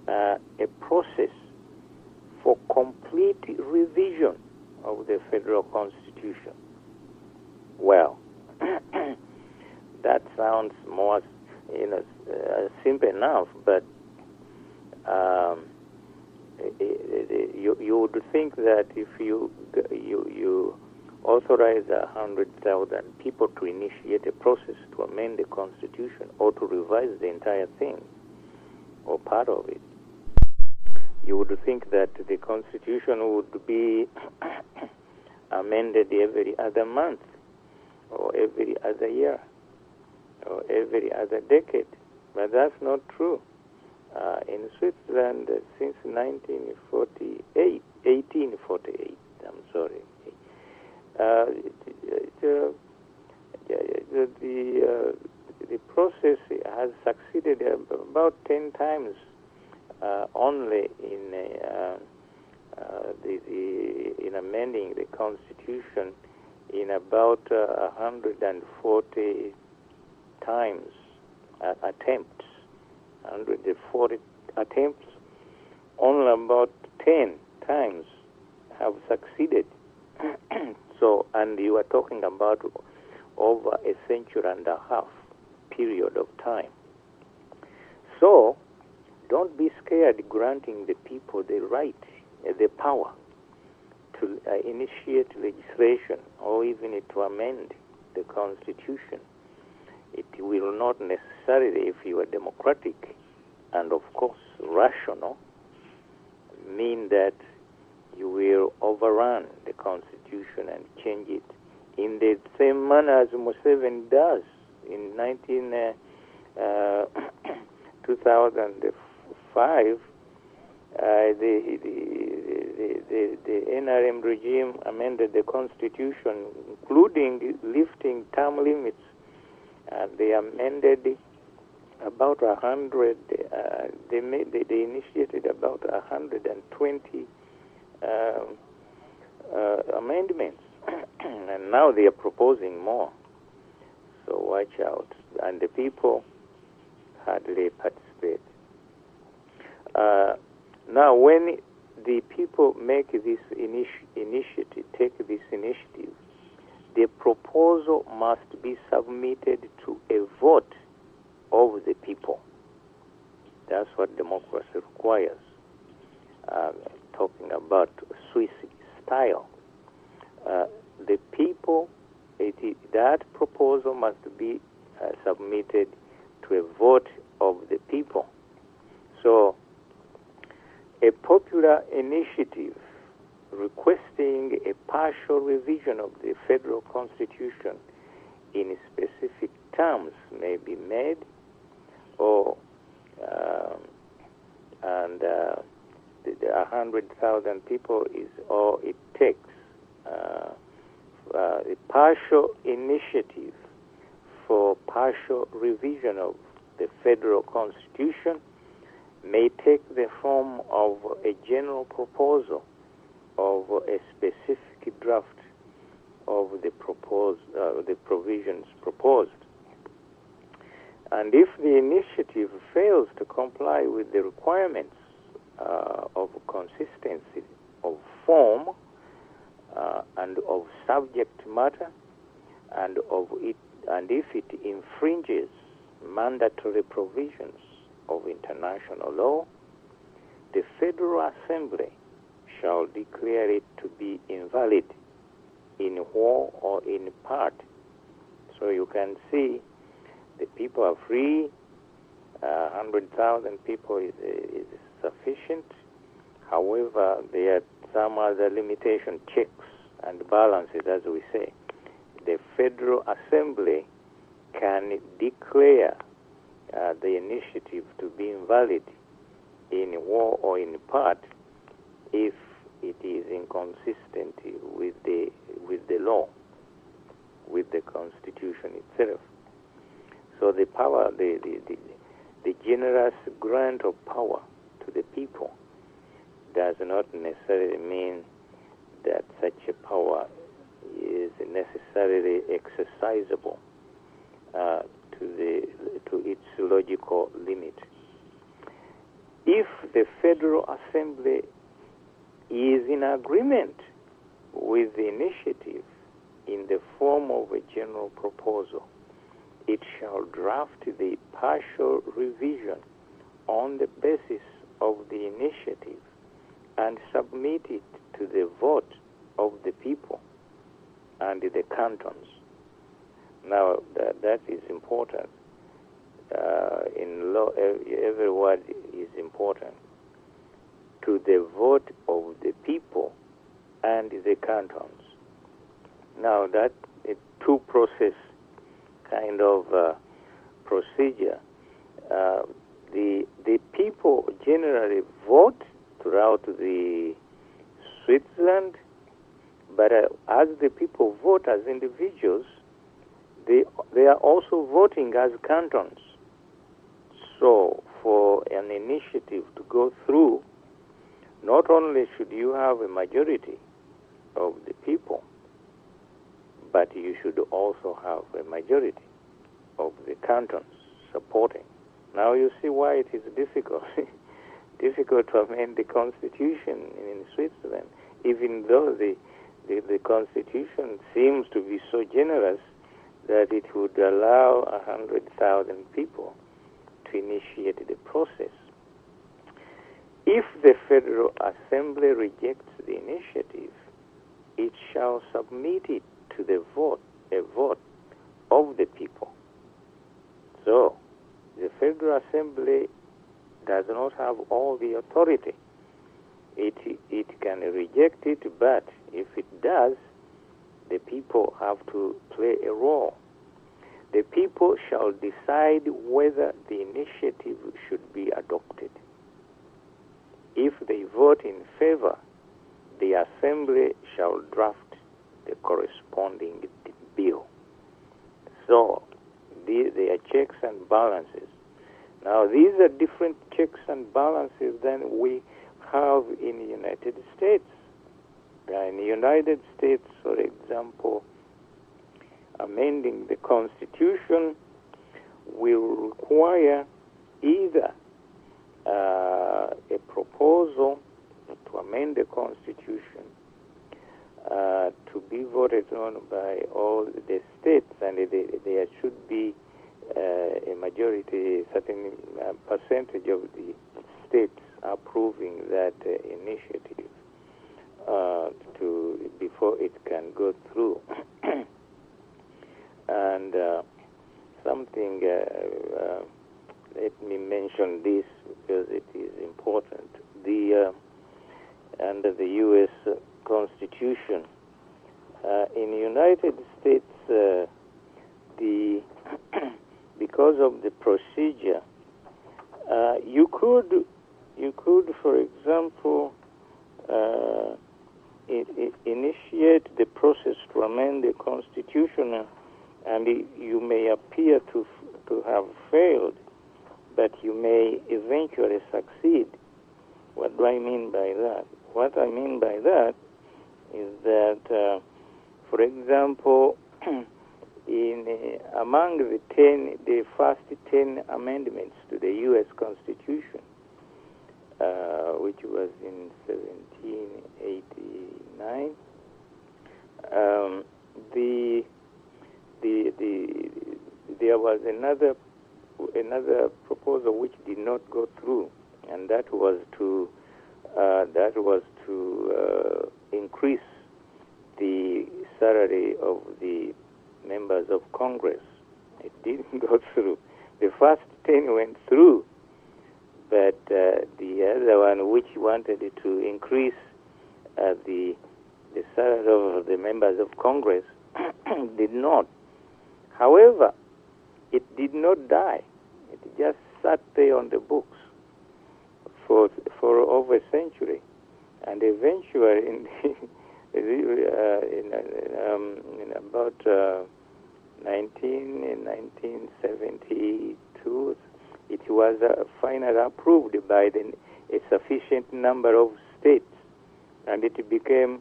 a process for complete revision of the federal constitution. Well, that sounds more, simple enough, but you would think that if you authorize 100,000 people to initiate a process to amend the constitution or to revise the entire thing or part of it, you would think that the constitution would be amended every other month, or every other year, or every other decade. But that's not true. In Switzerland, since 1848, I'm sorry, the process has succeeded about 10 times only in amending the constitution, in about 140 times attempts. 140 attempts, only about 10 times have succeeded. So, and you are talking about over a century and a half period of time. So, don't be scared granting the people the right, the power to initiate legislation or even to amend the Constitution. It will not necessarily, if you are democratic and, of course, rational, mean that you will overrun the Constitution and change it in the same manner as Museveni does in 2005. The NRM regime amended the Constitution, including lifting term limits. They amended about 100. They initiated about 120 amendments, and now they are proposing more. So watch out. And the people hardly participate. Now, when the people make this initiative, take this initiative, the proposal must be submitted to a vote of the people. That's what democracy requires. Talking about Swiss style. The people, that proposal must be submitted to a vote of the people. So, a popular initiative requesting a partial revision of the federal constitution in specific terms may be made, or the 100,000 people is all it takes. A partial initiative for partial revision of the federal constitution may take the form of a general proposal of a specific draft of the provisions proposed. And if the initiative fails to comply with the requirements of consistency of form and of subject matter, and if it infringes mandatory provisions of international law, the Federal Assembly shall declare it to be invalid in whole or in part. So you can see the people are free. 100,000 people is sufficient. However, there are some other limitation, checks and balances, as we say. The Federal Assembly can declare the initiative to be invalid in whole or in part if it is inconsistent with the law, with the Constitution itself. So the power, the generous grant of power to the people does not necessarily mean that such a power is necessarily exercisable to its logical limit. If the Federal Assembly is in agreement with the initiative in the form of a general proposal, it shall draft the partial revision on the basis of the initiative and submit it to the vote of the people and the cantons. Now, that is important. In law, every word is important. To the vote of the people and the cantons. Now, that a two-process kind of procedure. The people generally vote throughout the Switzerland, but as the people vote as individuals, they are also voting as cantons. So, for an initiative to go through, not only should you have a majority of the people, but you should also have a majority of the cantons supporting. Now you see why it is difficult to amend the constitution in Switzerland, even though the constitution seems to be so generous that it would allow 100,000 people to initiate the process. If the Federal Assembly rejects the initiative, it shall submit it to a vote of the people. So, the Federal Assembly does not have all the authority. It can reject it, but if it does, the people have to play a role. The people shall decide whether the initiative should be adopted. If they vote in favor, the Assembly shall draft the corresponding bill. So, there are checks and balances. Now, these are different checks and balances than we have in the United States. In the United States, for example, amending the Constitution will require either a proposal to amend the Constitution to be voted on by all the states, and there should be a majority, certain percentage of the states approving that initiative before it can go through. And something, let me mention this because it is important. Under the U.S. Constitution, in the United States, because of the procedure, you could, for example, initiate the process to amend the Constitution, and you may appear to have failed, but you may eventually succeed. What do I mean by that? What I mean by that is that, for example, among the first 10 amendments to the U.S. Constitution, which was in 1789, there was another proposal which did not go through, and that was to increase the salary of the members of Congress. It didn't go through. The first 10 went through, but the other one, which wanted to increase the salary of the members of Congress, did not. However, it did not die. It just sat there on the books for over a century, and eventually, in about 1972, it was finally approved by a sufficient number of states, and it became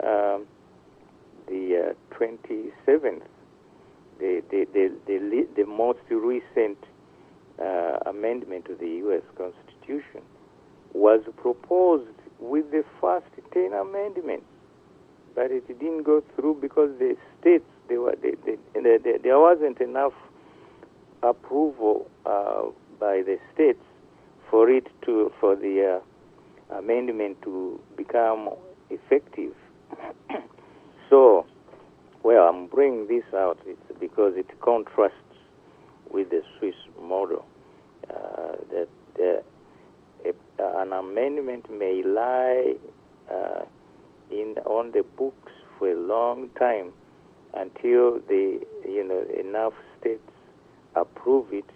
the 27th, the most recent amendment to the U.S. Constitution was proposed with the first 10 amendments, but it didn't go through because the states, there wasn't enough approval by the states for the amendment to become effective. So, well, I'm bringing this out because it contrasts with the Swiss model, that an amendment may lie on the books for a long time until enough states approve it,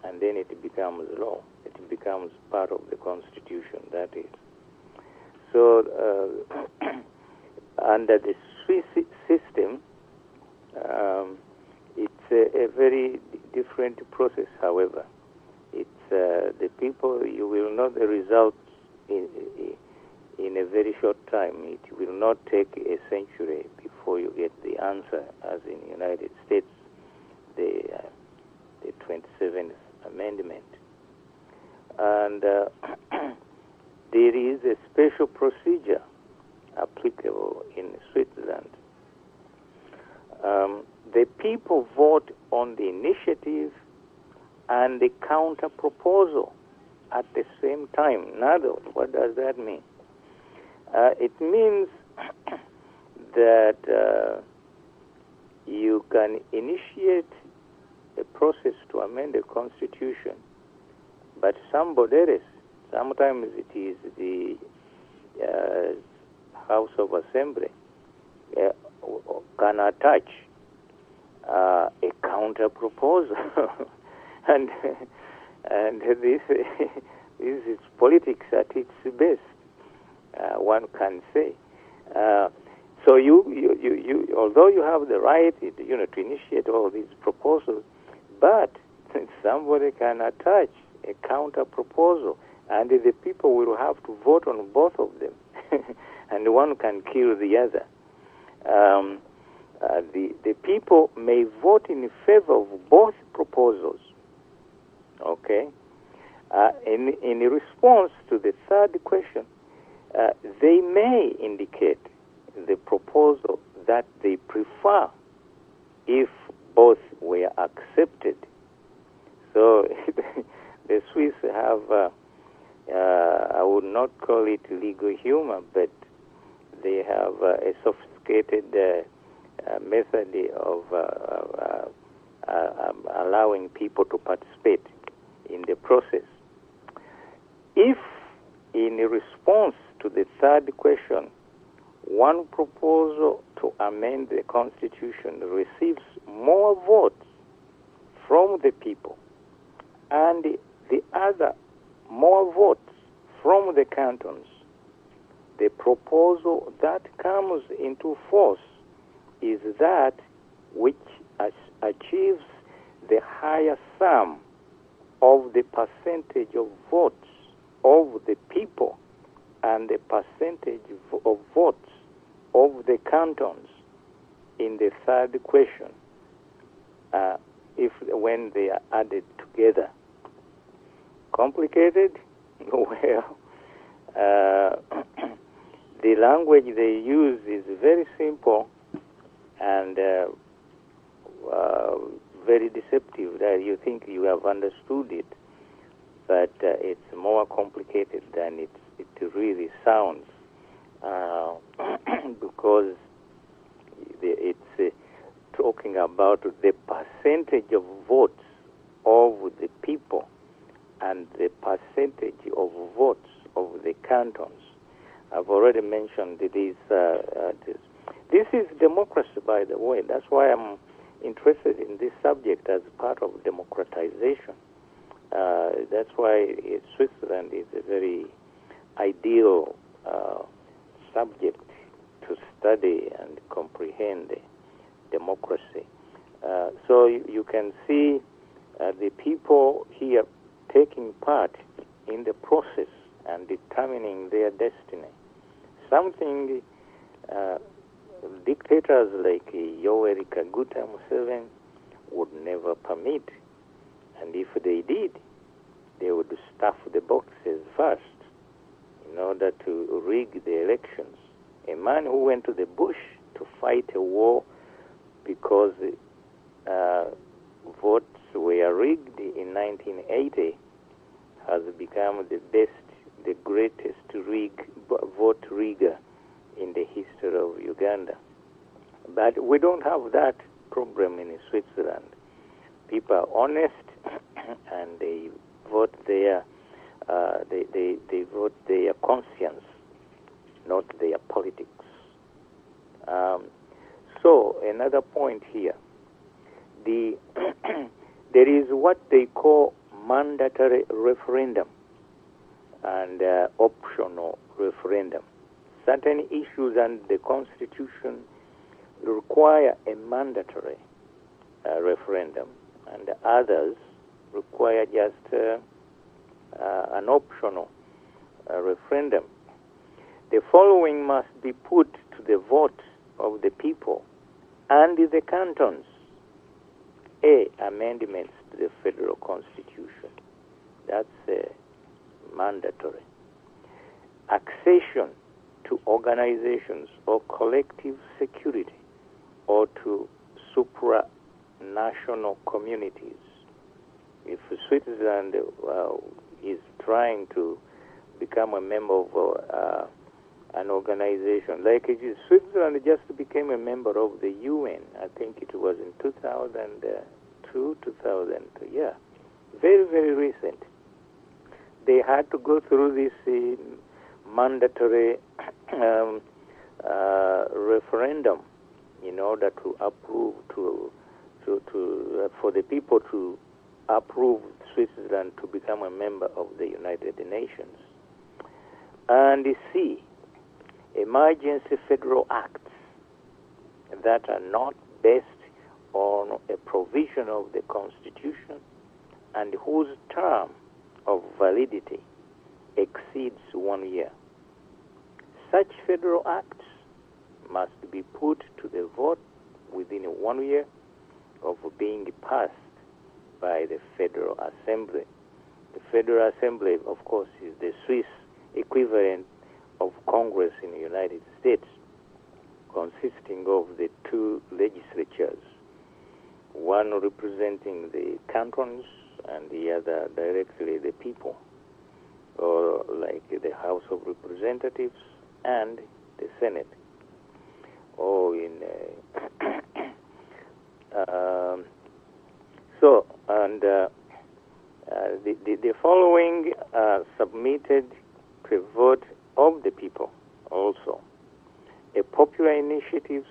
and then it becomes law. It becomes part of the Constitution, that is. So, under the Swiss system, it's a very different process, however. It's the people, you will know the results in a very short time. It will not take a century before you get the answer, as in the United States, the 27th Amendment. And there is a special procedure applicable in Switzerland. The people vote on the initiative and the counter proposal at the same time. Now, what does that mean? It means that you can initiate a process to amend the Constitution, but somebody else, sometimes it is the House of Assembly, can attach a counter proposal, and this is politics at its best. One can say. So you, although you have the right, to initiate all these proposals, but somebody can attach a counter proposal, and the people will have to vote on both of them, and one can kill the other. The people may vote in favor of both proposals. Okay. In response to the third question, they may indicate the proposal that they prefer if both were accepted the Swiss have, I would not call it legal humor, but they have a sophisticated method of allowing people to participate in the process. If, in response to the third question, one proposal to amend the Constitution receives more votes from the people and the other more votes from the cantons, the proposal that comes into force is that which achieves the higher sum of the percentage of votes of the people and the percentage of votes of the cantons in the third question, when they are added together. Complicated? Well, the language they use is very simple and very deceptive. That you think you have understood it, but it's more complicated than it really sounds, because it's talking about the percentage of votes of the people and the percentage of votes of the cantons. I've already mentioned this. This is democracy, by the way. That's why I'm interested in this subject as part of democratization. That's why Switzerland is a very ideal subject to study and comprehend democracy. So you can see the people here taking part in the process and determining their destiny. Something dictators like Yoweri Kaguta Museveni would never permit. And if they did, they would stuff the boxes first in order to rig the elections. A man who went to the bush to fight a war because votes were rigged in 1980 has become the greatest vote rigger in the history of Uganda. But we don't have that problem in Switzerland. People are honest and they vote their they vote their conscience, not their politics. So another point here, there is what they call mandatory referendum and optional referendum. Certain issues under the Constitution require a mandatory referendum, and others require just an optional referendum. The following must be put to the vote of the people and the cantons. A, amendments to the federal constitution. That's mandatory. Accession to organizations or collective security or to supranational communities. If Switzerland is trying to become a member of an organization, like Switzerland just became a member of the UN, I think it was in 2002, 2003, yeah, very, very recent. They had to go through this mandatory referendum in order to approve, for the people to approve Switzerland to become a member of the United Nations. And C, emergency federal acts that are not based on a provision of the Constitution and whose term of validity exceeds 1 year. Such federal acts must be put to the vote within 1 year of being passed by the Federal Assembly. The Federal Assembly, of course, is the Swiss equivalent of Congress in the United States, consisting of the two legislatures, one representing the cantons and the other directly the people, or like the House of Representatives and the Senate, or in the following submitted to a vote of the people also: a popular initiatives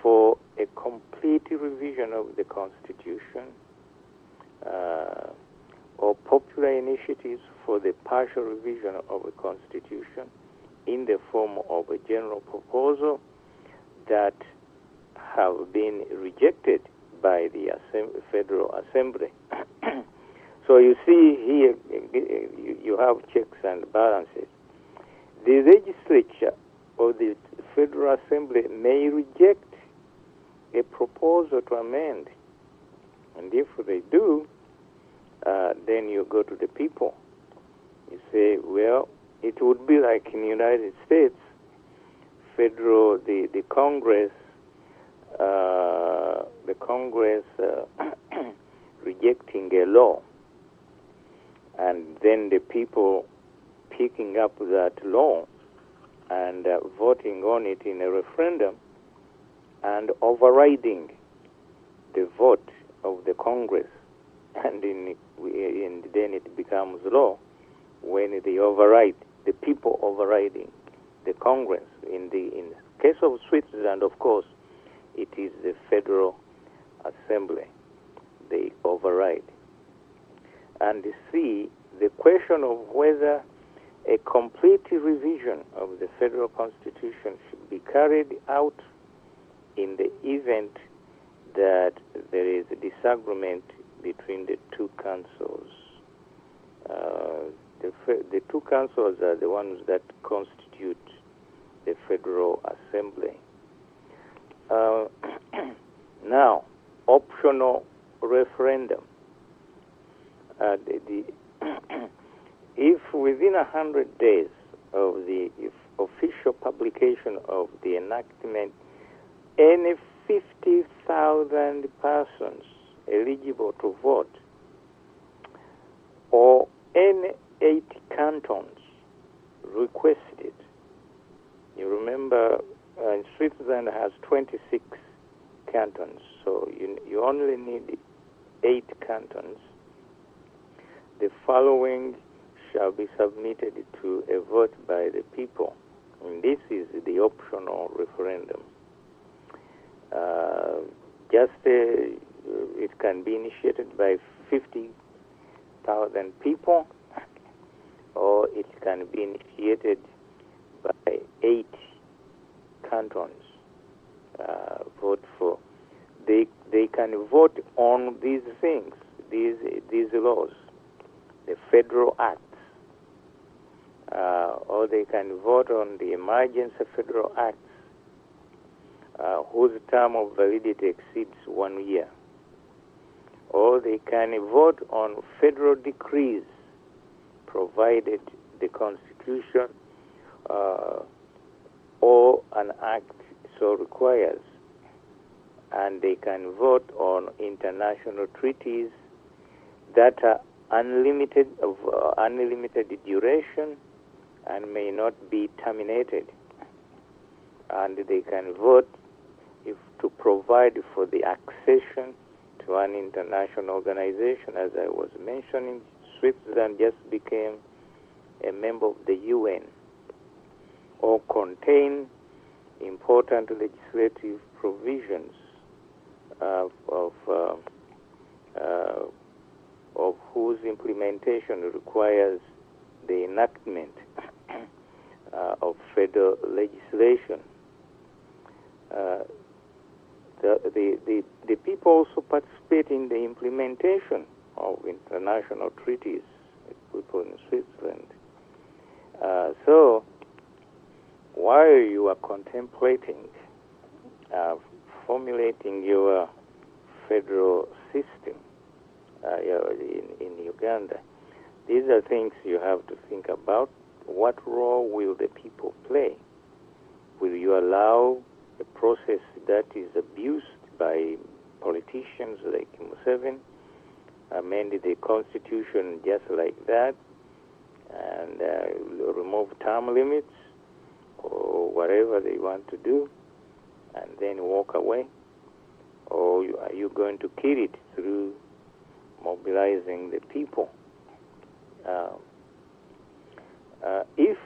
for a complete revision of the Constitution, or popular initiatives for the partial revision of the Constitution in the form of a general proposal that have been rejected by the Federal Assembly. So you see here, you have checks and balances. The legislature or the Federal Assembly may reject a proposal to amend, and if they do, then you go to the people. You say, well, it would be like in the United States, the Congress rejecting a law, and then the people picking up that law and voting on it in a referendum and overriding the vote of the Congress, and then it becomes law when they override, the people overriding the Congress. In the case of Switzerland, of course, it is the Federal Assembly. They override. And see, the question of whether a complete revision of the Federal Constitution should be carried out in the event that there is a disagreement between the two councils. The two councils are the ones that constitute the Federal Assembly. Now, optional referendum. If within 100 days of the official publication of the enactment, any 50,000 persons eligible to vote, or any 8 cantons requested. You remember, Switzerland has 26 cantons, so you only need 8 cantons. The following shall be submitted to a vote by the people. And this is the optional referendum. It can be initiated by 50,000 people, or it can be initiated by 8 cantons. Vote for. They can vote on these things, these laws, the federal acts, or they can vote on the emergency federal acts whose term of validity exceeds 1 year, or they can vote on federal decrees provided the Constitution or an act so requires, and they can vote on international treaties that are unlimited duration and may not be terminated, and they can vote to provide for the accession to an international organization. As I was mentioning, Switzerland just became a member of the UN, or contain important legislative provisions of whose implementation requires the enactment of federal legislation. The people also participate in the implementation of international treaties, people in Switzerland. So while you are contemplating formulating your federal system in Uganda, these are things you have to think about. What role will the people play? Will you allow a process that is abused by politicians like Museveni amended the constitution just like that and remove term limits or whatever they want to do and then walk away? Or are you going to kill it through mobilizing the people? If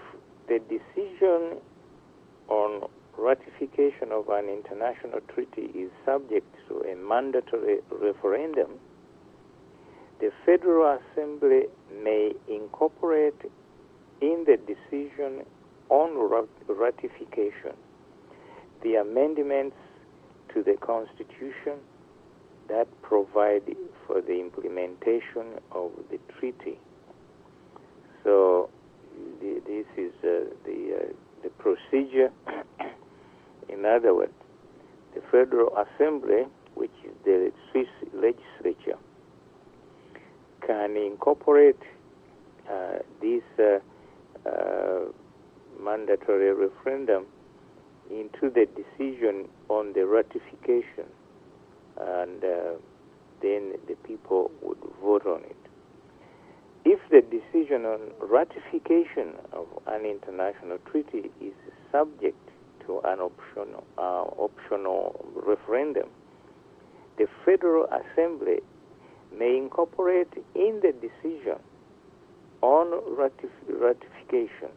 the decision on ratification of an international treaty is subject to a mandatory referendum, the Federal Assembly may incorporate in the decision on ratification the amendments to the Constitution that provide for the implementation of the treaty. So this is the procedure. In other words, the Federal Assembly, which is the Swiss legislature, can incorporate this mandatory referendum into the decision on the ratification, and then the people would vote on it. If the decision on ratification of an international treaty is subject to an optional referendum, the Federal Assembly may incorporate in the decision on ratification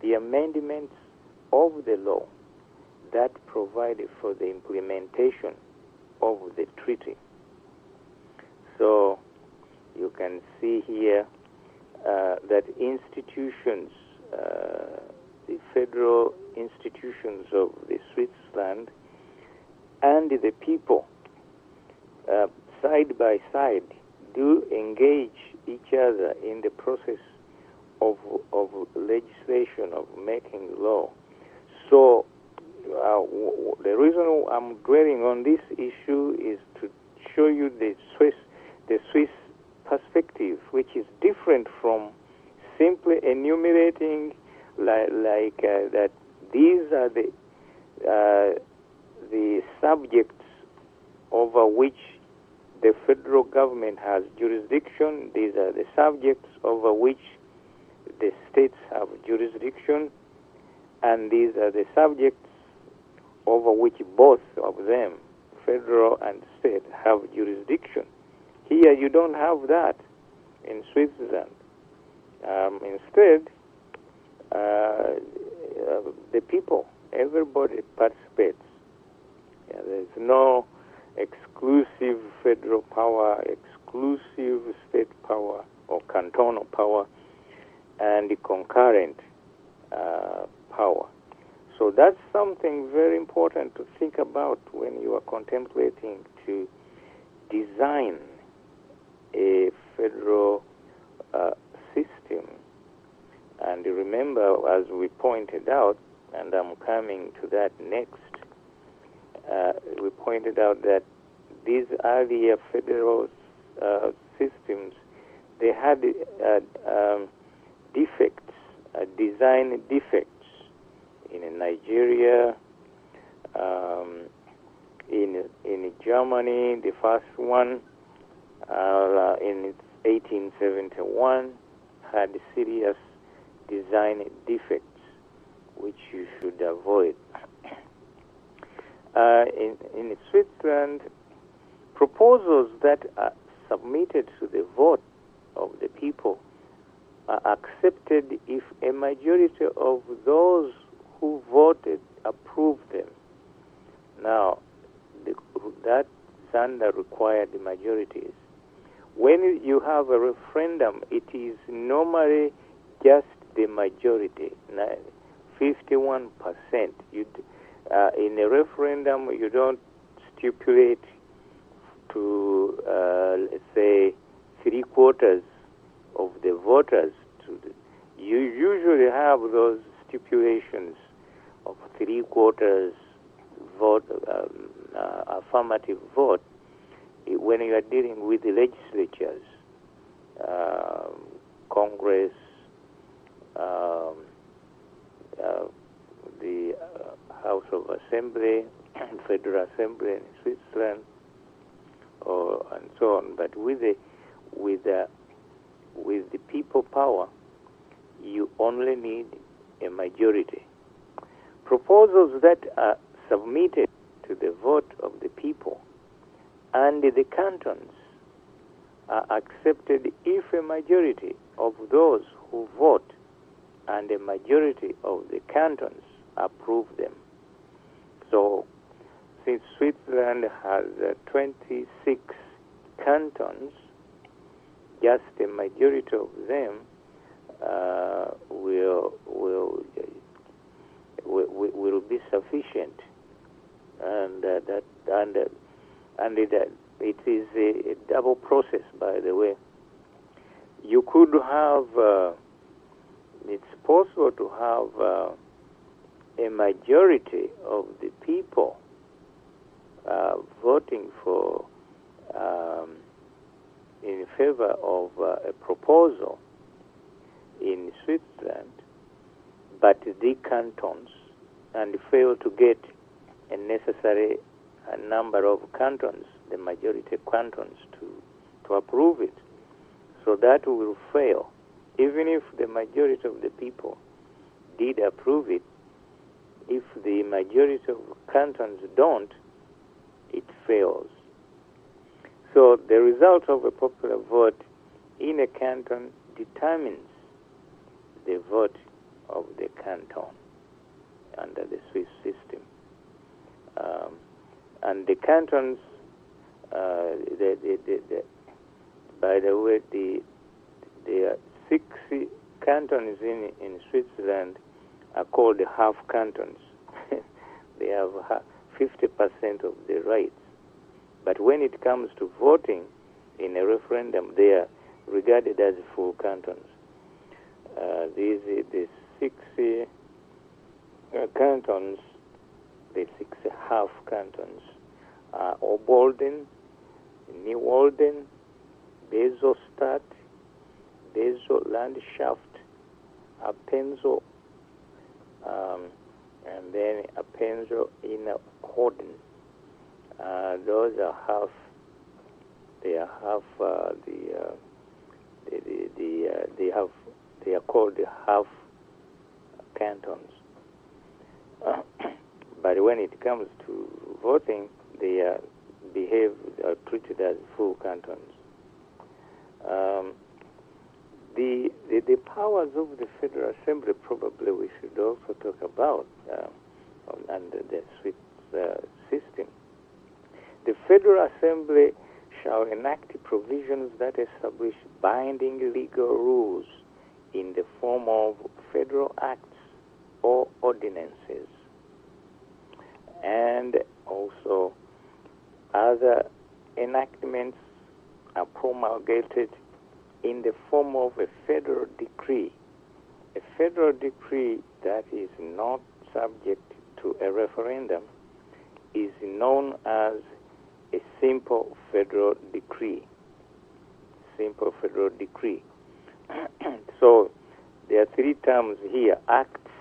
the amendments of the law that provided for the implementation of the treaty. So you can see here that institutions, the federal institutions of the Switzerland and the people, side by side, do engage each other in the process of legislation, of making law. So the reason I'm dwelling on this issue is to show you the Swiss perspective, which is different from simply enumerating that these are the subjects over which the federal government has jurisdiction. These are the subjects over which the states have jurisdiction, and these are the subjects over which both of them, federal and state, have jurisdiction. Here you don't have that in Switzerland. Instead, the people, everybody participates. There's no exclusive federal power, exclusive state power, or cantonal power, and the concurrent power. So that's something very important to think about when you are contemplating to design a federal system. And remember, as we pointed out, and I'm coming to that next, we pointed out that these earlier federal systems, they had defects, design defects. In Nigeria, in Germany, the first one in 1871 had serious design defects, which you should avoid. In Switzerland, proposals that are submitted to the vote of the people are accepted if a majority of those who voted approve them. Now, that's under required majorities. When you have a referendum, it is normally just the majority, 51%. In a referendum, you don't stipulate to, let's say, 3/4 of the voters. You usually have those stipulations of 3/4 vote, affirmative vote, when you are dealing with the legislatures, Congress, the House of Assembly, Federal Assembly in Switzerland, so on. But with the people power, you only need a majority. Proposals that are submitted to the vote of the people and the cantons are accepted if a majority of those who vote and a majority of the cantons approve them. So, since Switzerland has 26 cantons, just a majority of them will be sufficient, and it is a double process. By the way, you could have. It's possible to have a majority of the people voting for in favor of a proposal in Switzerland, but the cantons, and fail to get a necessary number of cantons, the majority cantons, to approve it. So that will fail. Even if the majority of the people did approve it, if the majority of cantons don't, it fails. So the result of a popular vote in a canton determines the vote of the canton under the Swiss system. And the cantons, by the way, there are 6 cantons in Switzerland are called half cantons. They have 50% of the rights. But when it comes to voting in a referendum, they are regarded as full cantons. The 6 cantons, the 6 half cantons are Obolden, New Olden, Basel-Stadt, Basel-Landschaft, Appenzell, and then Appenzell Inner Horden. Those are half. They are half. They are called the half cantons. But when it comes to voting, they are treated as full cantons. The powers of the Federal Assembly, probably we should also talk about under the Swiss system. The Federal Assembly shall enact provisions that establish binding legal rules in the form of federal acts or ordinances, and also other enactments are promulgated in the form of a federal decree. A federal decree that is not subject to a referendum is known as a simple federal decree. Simple federal decree. So there are 3 terms here: acts,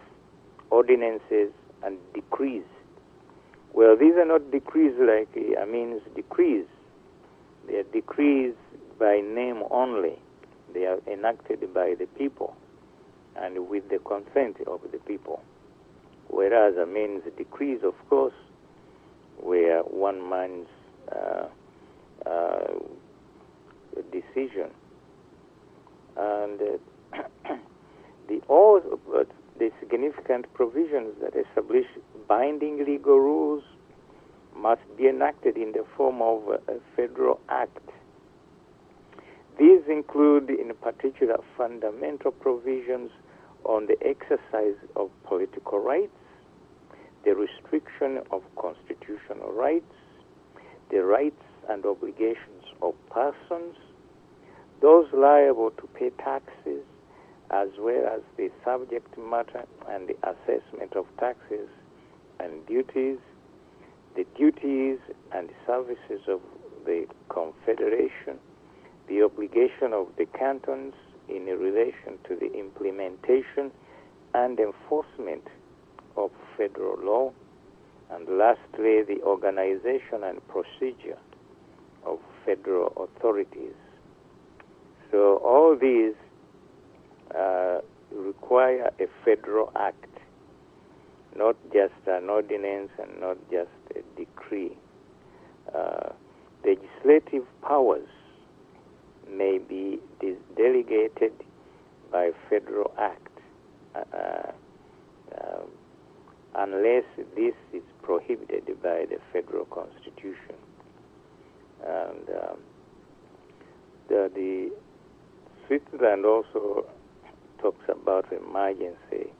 ordinances, and decrees. Well, these are not decrees like Amin's decrees. They are decrees by name only. They are enacted by the people and with the consent of the people. Whereas Amin's decrees, of course, were one man's decision. And the significant provisions that establish binding legal rules must be enacted in the form of a federal act. These include, in particular, fundamental provisions on the exercise of political rights, the restriction of constitutional rights, the rights and obligations of persons, those liable to pay taxes, as well as the subject matter and the assessment of taxes and duties, the duties and services of the Confederation, the obligation of the cantons in relation to the implementation and enforcement of federal law, and lastly, the organization and procedure of federal authorities. So all these require a federal act, not just an ordinance and not just a decree. Legislative powers may be delegated by federal act unless this is prohibited by the federal constitution. And the Switzerland also talks about emergency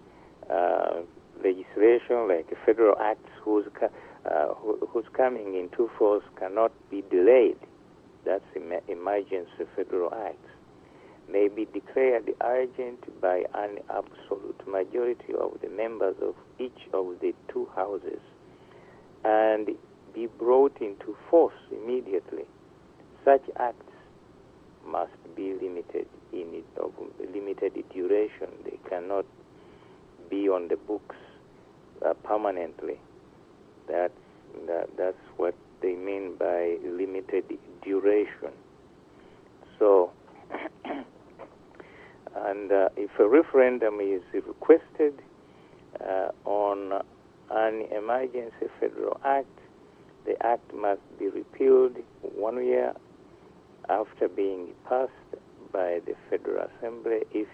legislation, like federal acts whose coming into force cannot be delayed. That's emergency federal acts. May be declared urgent by an absolute majority of the members of each of the two houses and be brought into force immediately. Such acts must be limited of limited duration. They cannot be on the books permanently. That's what they mean by limited duration. So, and if a referendum is requested on an emergency federal act, the act must be repealed 1 year after being passed by the Federal Assembly if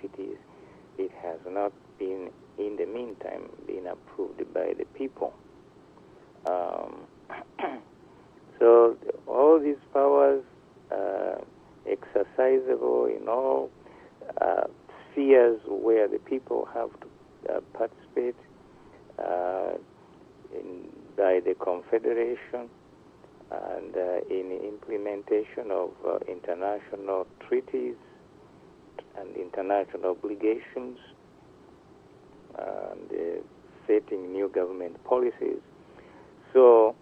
it has not been, in the meantime, been approved by the people. So all these powers exercisable in all spheres where the people have to participate by the Confederation and in implementation of international treaties and international obligations and setting new government policies. So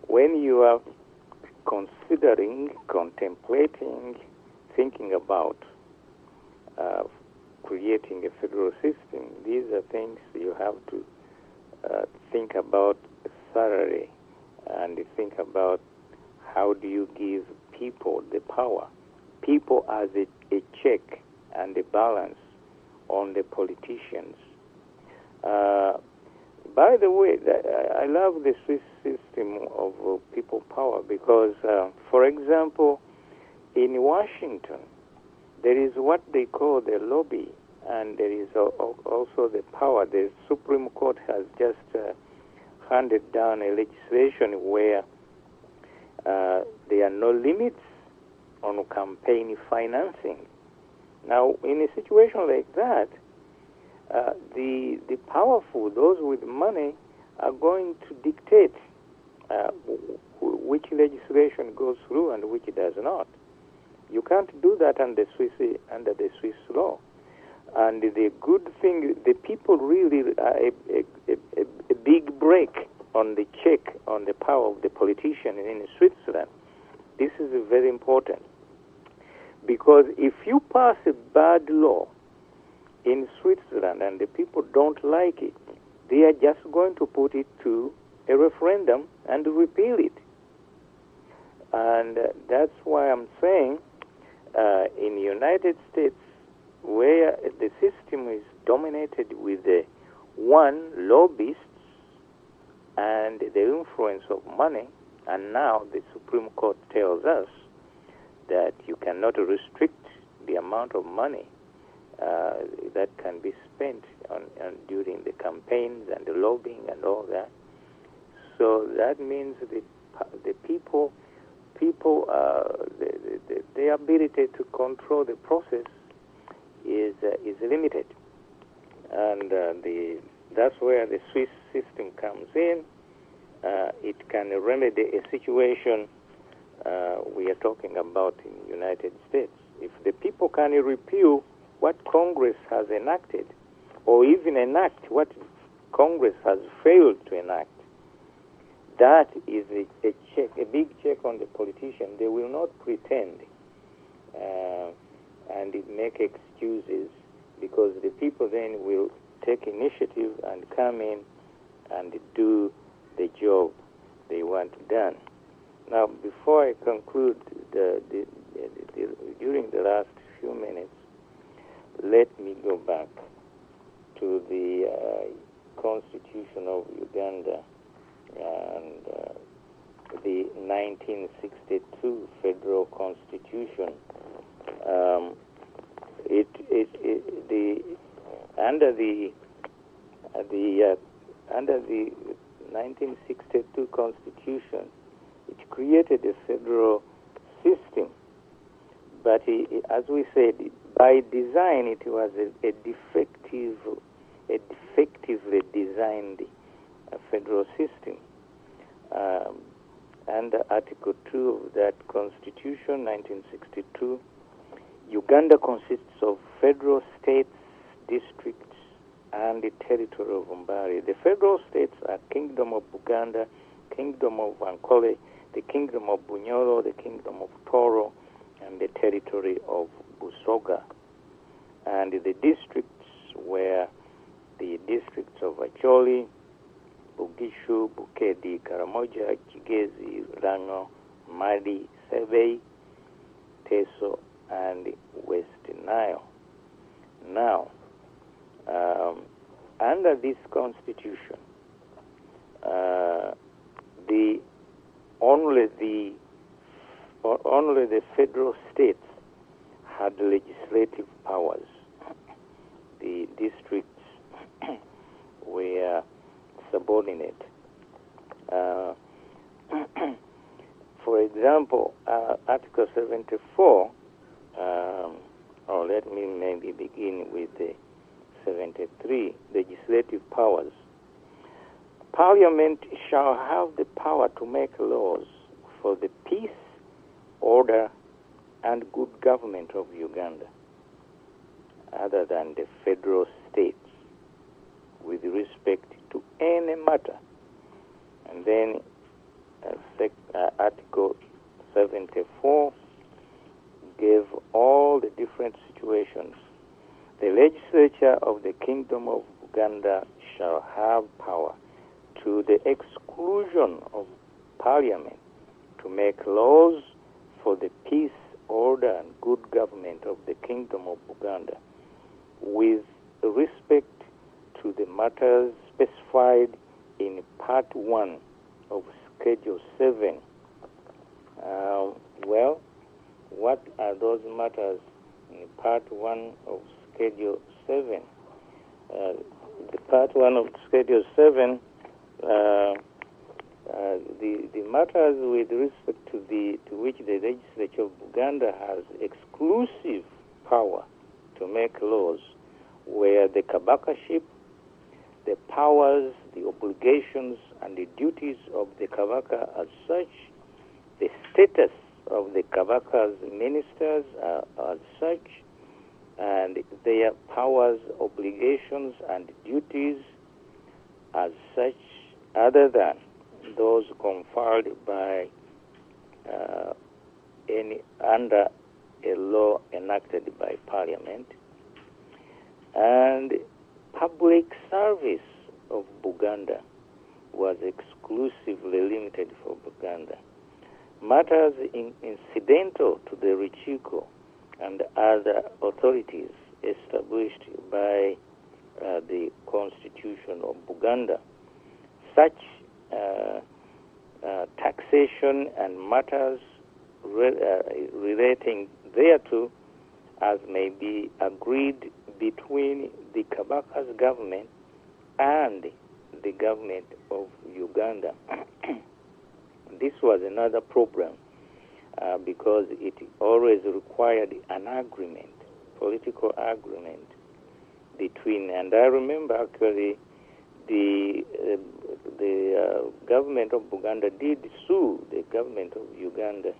when you are considering, contemplating, thinking about creating a federal system, these are things you have to think about thoroughly and think about how do you give people the power. People as a check and a balance on the politicians. By the way, I love the Swiss system of people power because, for example, in Washington, there is what they call the lobby, and there is also the power. The Supreme Court has just handed down a legislation where there are no limits on campaign financing. Now, in a situation like that, the powerful, those with money, are going to dictate which legislation goes through and which does not. You can't do that under the Swiss law. And the good thing, the people really a big break on the check on the power of the politician in Switzerland. This is very important because if you pass a bad law in Switzerland and the people don't like it, they are just going to put it to a referendum and repeal it. And that's why I'm saying in the United States, where the system is dominated with the lobbyists and the influence of money, and now the Supreme Court tells us that you cannot restrict the amount of money that can be spent on during the campaigns and the lobbying and all that. So that means the people, the ability to control the process is limited, and that's where the Swiss system comes in. It can remedy a situation we are talking about in the United States. If the people can repeal what Congress has enacted, or even enact what Congress has failed to enact, that is a check, a big check on the politician. They will not pretend and make excuses, because the people then will take initiative and come in and do the job they want done. Now, before I conclude, during the last few minutes, let me go back to the Constitution of Uganda and the 1962 Federal Constitution. Under the 1962 Constitution, it created a federal system, but as we said, by design, it was a defectively designed federal system. Under Article 2 of that Constitution, 1962, Uganda consists of federal states, districts, and the territory of Mbari. The federal states are Kingdom of Buganda, Kingdom of Ankole, the Kingdom of Bunyoro, the Kingdom of Toro, and the territory of Busoga. And the districts were the districts of Acholi, Bugishu, Bukedi, Karamoja, Kigezi, Rango, Madi, Sebei, Teso, and West Nile. Now, under this constitution, only the federal states had legislative powers. The districts were subordinate. For example, Article 74, or let me maybe begin with the 73, legislative powers. Parliament shall have the power to make laws for the peace, order, and good government of Uganda, other than the federal states, with respect to any matter. And then Article 74 gave all the different situations. The legislature of the Kingdom of Uganda shall have power, to the exclusion of Parliament, to make laws for the peace, order, and good government of the Kingdom of Uganda, with respect to the matters specified in Part 1 of Schedule 7. Well, what are those matters in Part 1 of Schedule 7? The Part 1 of Schedule 7, the matters with respect to which the legislature of Uganda has exclusive power to make laws were the kabakaship, the powers, the obligations, and the duties of the kabaka as such, the status of the kabaka's ministers as such, and their powers, obligations, and duties as such, other than those conferred by under a law enacted by Parliament. And public service of Buganda was exclusively limited for Buganda. Matters incidental to the Ruchiko and other authorities established by the Constitution of Buganda, such taxation and matters relating thereto as may be agreed between the Kabaka's government and the government of Uganda. This was another problem because it always required an agreement, political agreement between, and I remember actually the government of Buganda did sue the government of Uganda,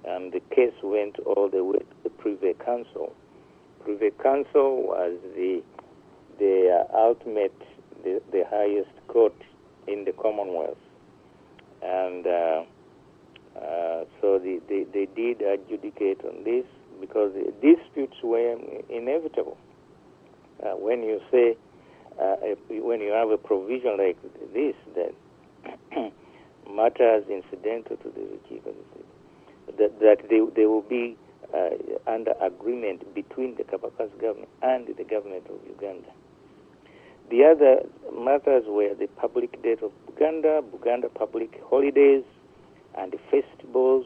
and the case went all the way to the Privy Council. Privy Council was the ultimate, the highest court in the Commonwealth, and so they did adjudicate on this because the disputes were inevitable. When you say when you have a provision like this, that matters incidental to the chief of the state, that they will be under agreement between the Kabakas government and the government of Uganda. The other matters were the public date of Buganda public holidays and festivals,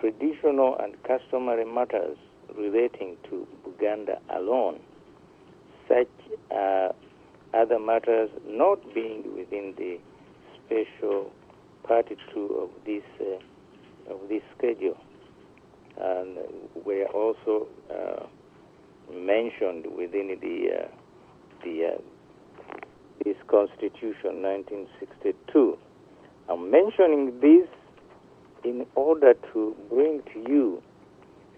traditional and customary matters relating to Buganda alone. Such other matters not being within the special Part 2 of this schedule, and were also mentioned within this Constitution 1962. I'm mentioning this in order to bring to you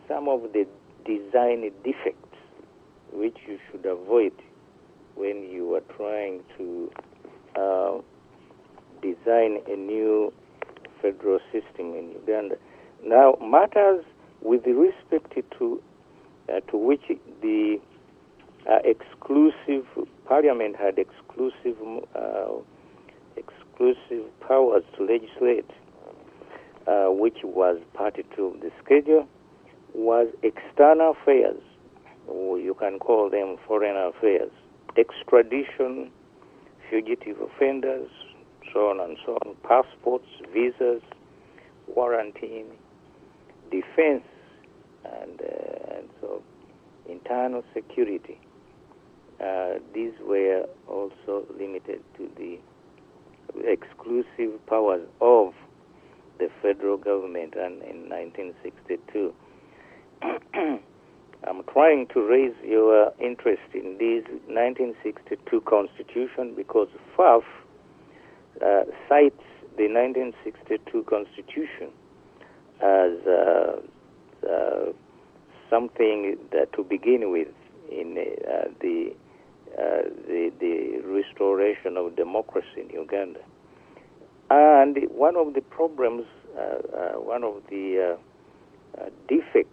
some of the design defects which you should avoid when you are trying to design a new federal system in Uganda. Now, matters with respect to which the exclusive Parliament had exclusive powers to legislate, which was Part 2 of the schedule, was external affairs, or you can call them foreign affairs, extradition, fugitive offenders, so on and so on, passports, visas, quarantine, defense, and so internal security. These were also limited to the exclusive powers of the federal government, and in 1962. I'm trying to raise your interest in this 1962 Constitution because FAF cites the 1962 Constitution as something that to begin with in the restoration of democracy in Uganda. And one of the problems, one of the defects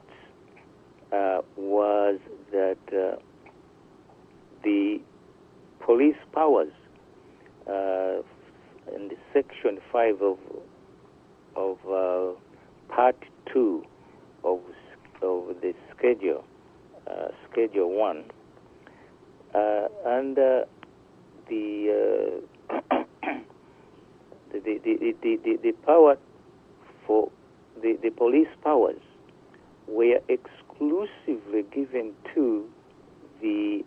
was that the police powers in the Section 5 of Part 2 of the Schedule, Schedule 1, and the power for the police powers were exclusively given to the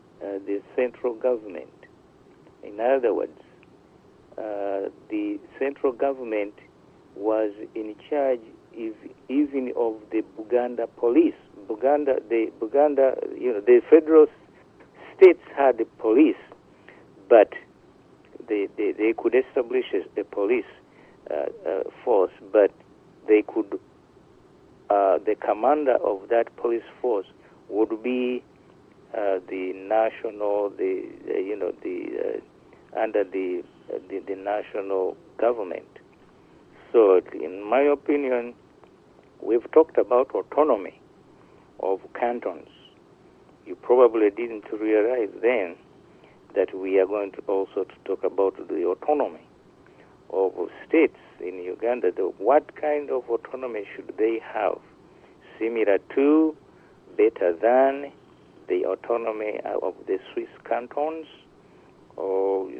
central government. In other words, the central government was in charge even of the Buganda police. The federal states had the police, but they could establish a police force, but they could the commander of that police force would be the national, under the national government. So, in my opinion, we've talked about autonomy of cantons. You probably didn't realize then that we are going to also to talk about the autonomy of states in Uganda. What kind of autonomy should they have? Similar to, better than the autonomy of the Swiss cantons, or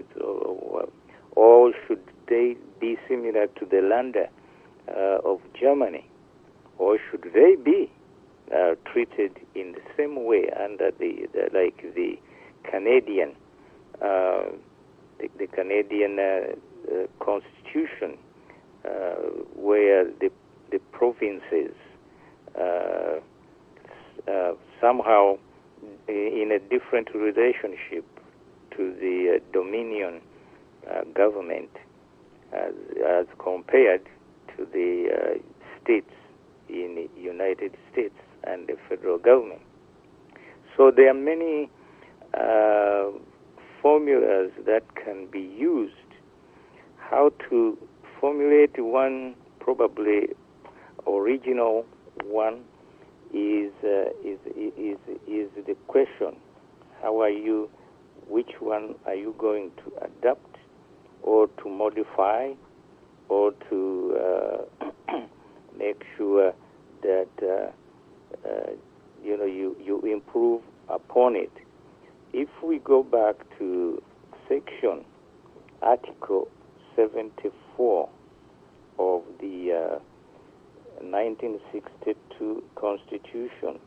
should they be similar to the land of Germany, or should they be treated in the same way under like the Canadian the Canadian constitution, where the provinces somehow in a different relationship to the Dominion government as compared to the states in the United States and the federal government. So there are many formulas that can be used. How to formulate one, probably original one, is the question. How are you? Which one are you going to adapt or to modify or to make sure that you improve upon it. If we go back to section Article 74 of the 1962 Constitution,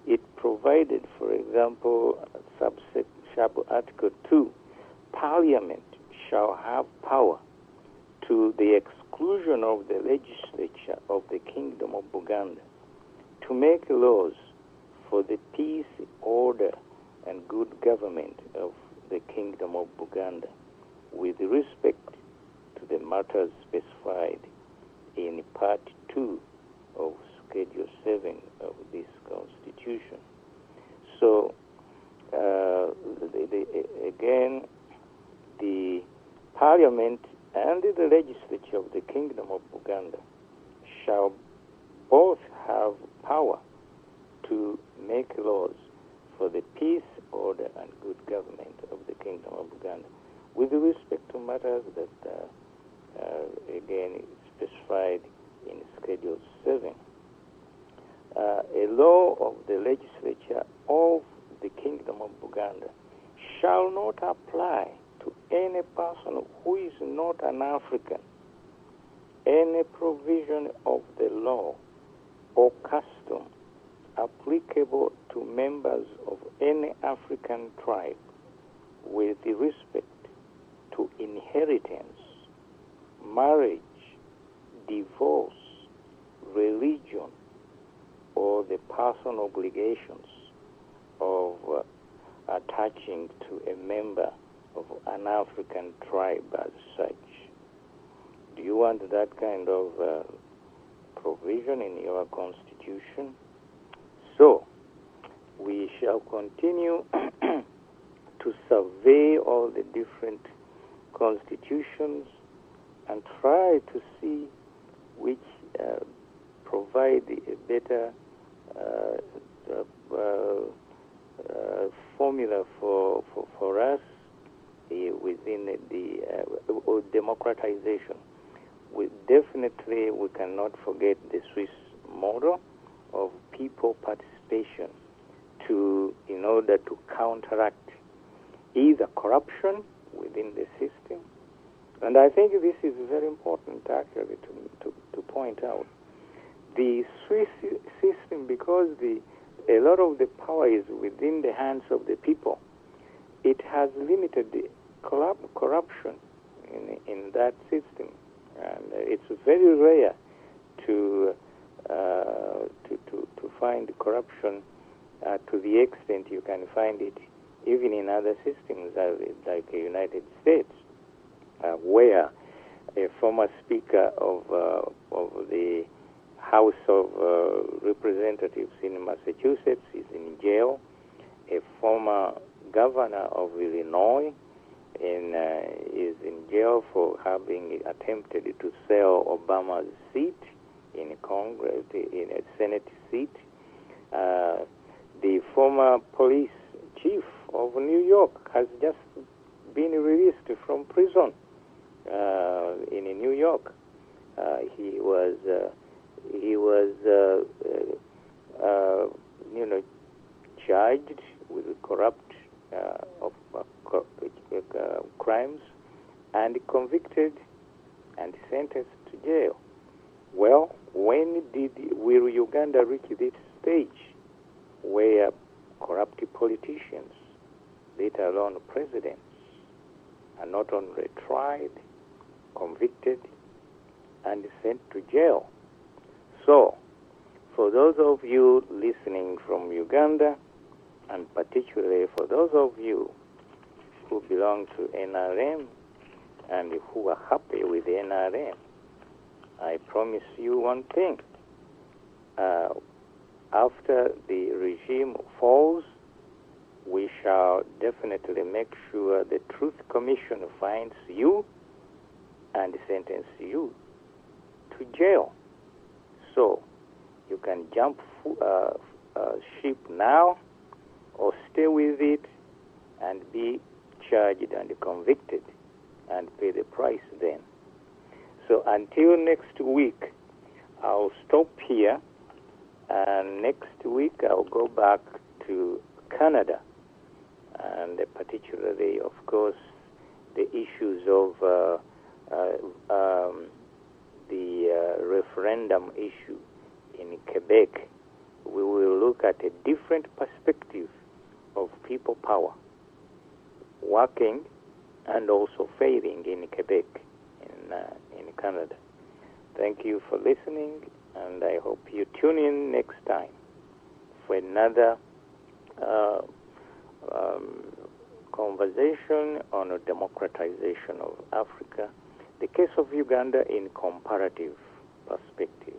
it provided, for example, Article 2, Parliament shall have power to the exclusion of the legislature of the Kingdom of Uganda to make laws for the peace, order, and good government of the Kingdom of Uganda with respect to the matters specified in Part 2 of Schedule 7 of this Constitution. So, again, the Parliament and the legislature of the Kingdom of Uganda shall both have power to make laws for the peace, order, and good government of the Kingdom of Uganda with respect to matters that, again, specified in Schedule 7. A law of the legislature of the Kingdom of Uganda shall not apply to any person who is not an African. Any provision of the law or custom applicable to members of any African tribe with respect to inheritance, marriage, divorce, religion, or the personal obligations of attaching to a member of an African tribe as such. Do you want that kind of provision in your constitution? So, we shall continue to survey all the different constitutions and try to see which provide a better formula for us within the democratization. We cannot forget the Swiss model of people participation in order to counteract either corruption within the system. And I think this is very important actually to point out. The Swiss system, because a lot of the power is within the hands of the people, it has limited the corruption in that system, and it's very rare to find corruption to the extent you can find it even in other systems like the United States, where a former speaker of the House of Representatives in Massachusetts is in jail. A former governor of Illinois is in jail for having attempted to sell Obama's seat in Congress, in a Senate seat. The former police chief of New York has just been released from prison in New York. He was charged with corrupt crimes and convicted and sentenced to jail. Well, when will Uganda reach this stage where corrupt politicians, let alone presidents, are not only tried, convicted, and sent to jail? So, for those of you listening from Uganda, and particularly for those of you who belong to NRM and who are happy with NRM, I promise you one thing. After the regime falls, we shall definitely make sure the Truth Commission finds you and sentences you to jail. So you can jump ship now or stay with it and be charged and convicted and pay the price then. So until next week, I'll stop here, and next week I'll go back to Canada, and particularly, of course, the issues of the referendum issue in Quebec. We will look at a different perspective of people power working and also failing in Quebec, in Canada. Thank you for listening, and I hope you tune in next time for another conversation on a democratization of Africa, the case of Uganda in comparative perspective.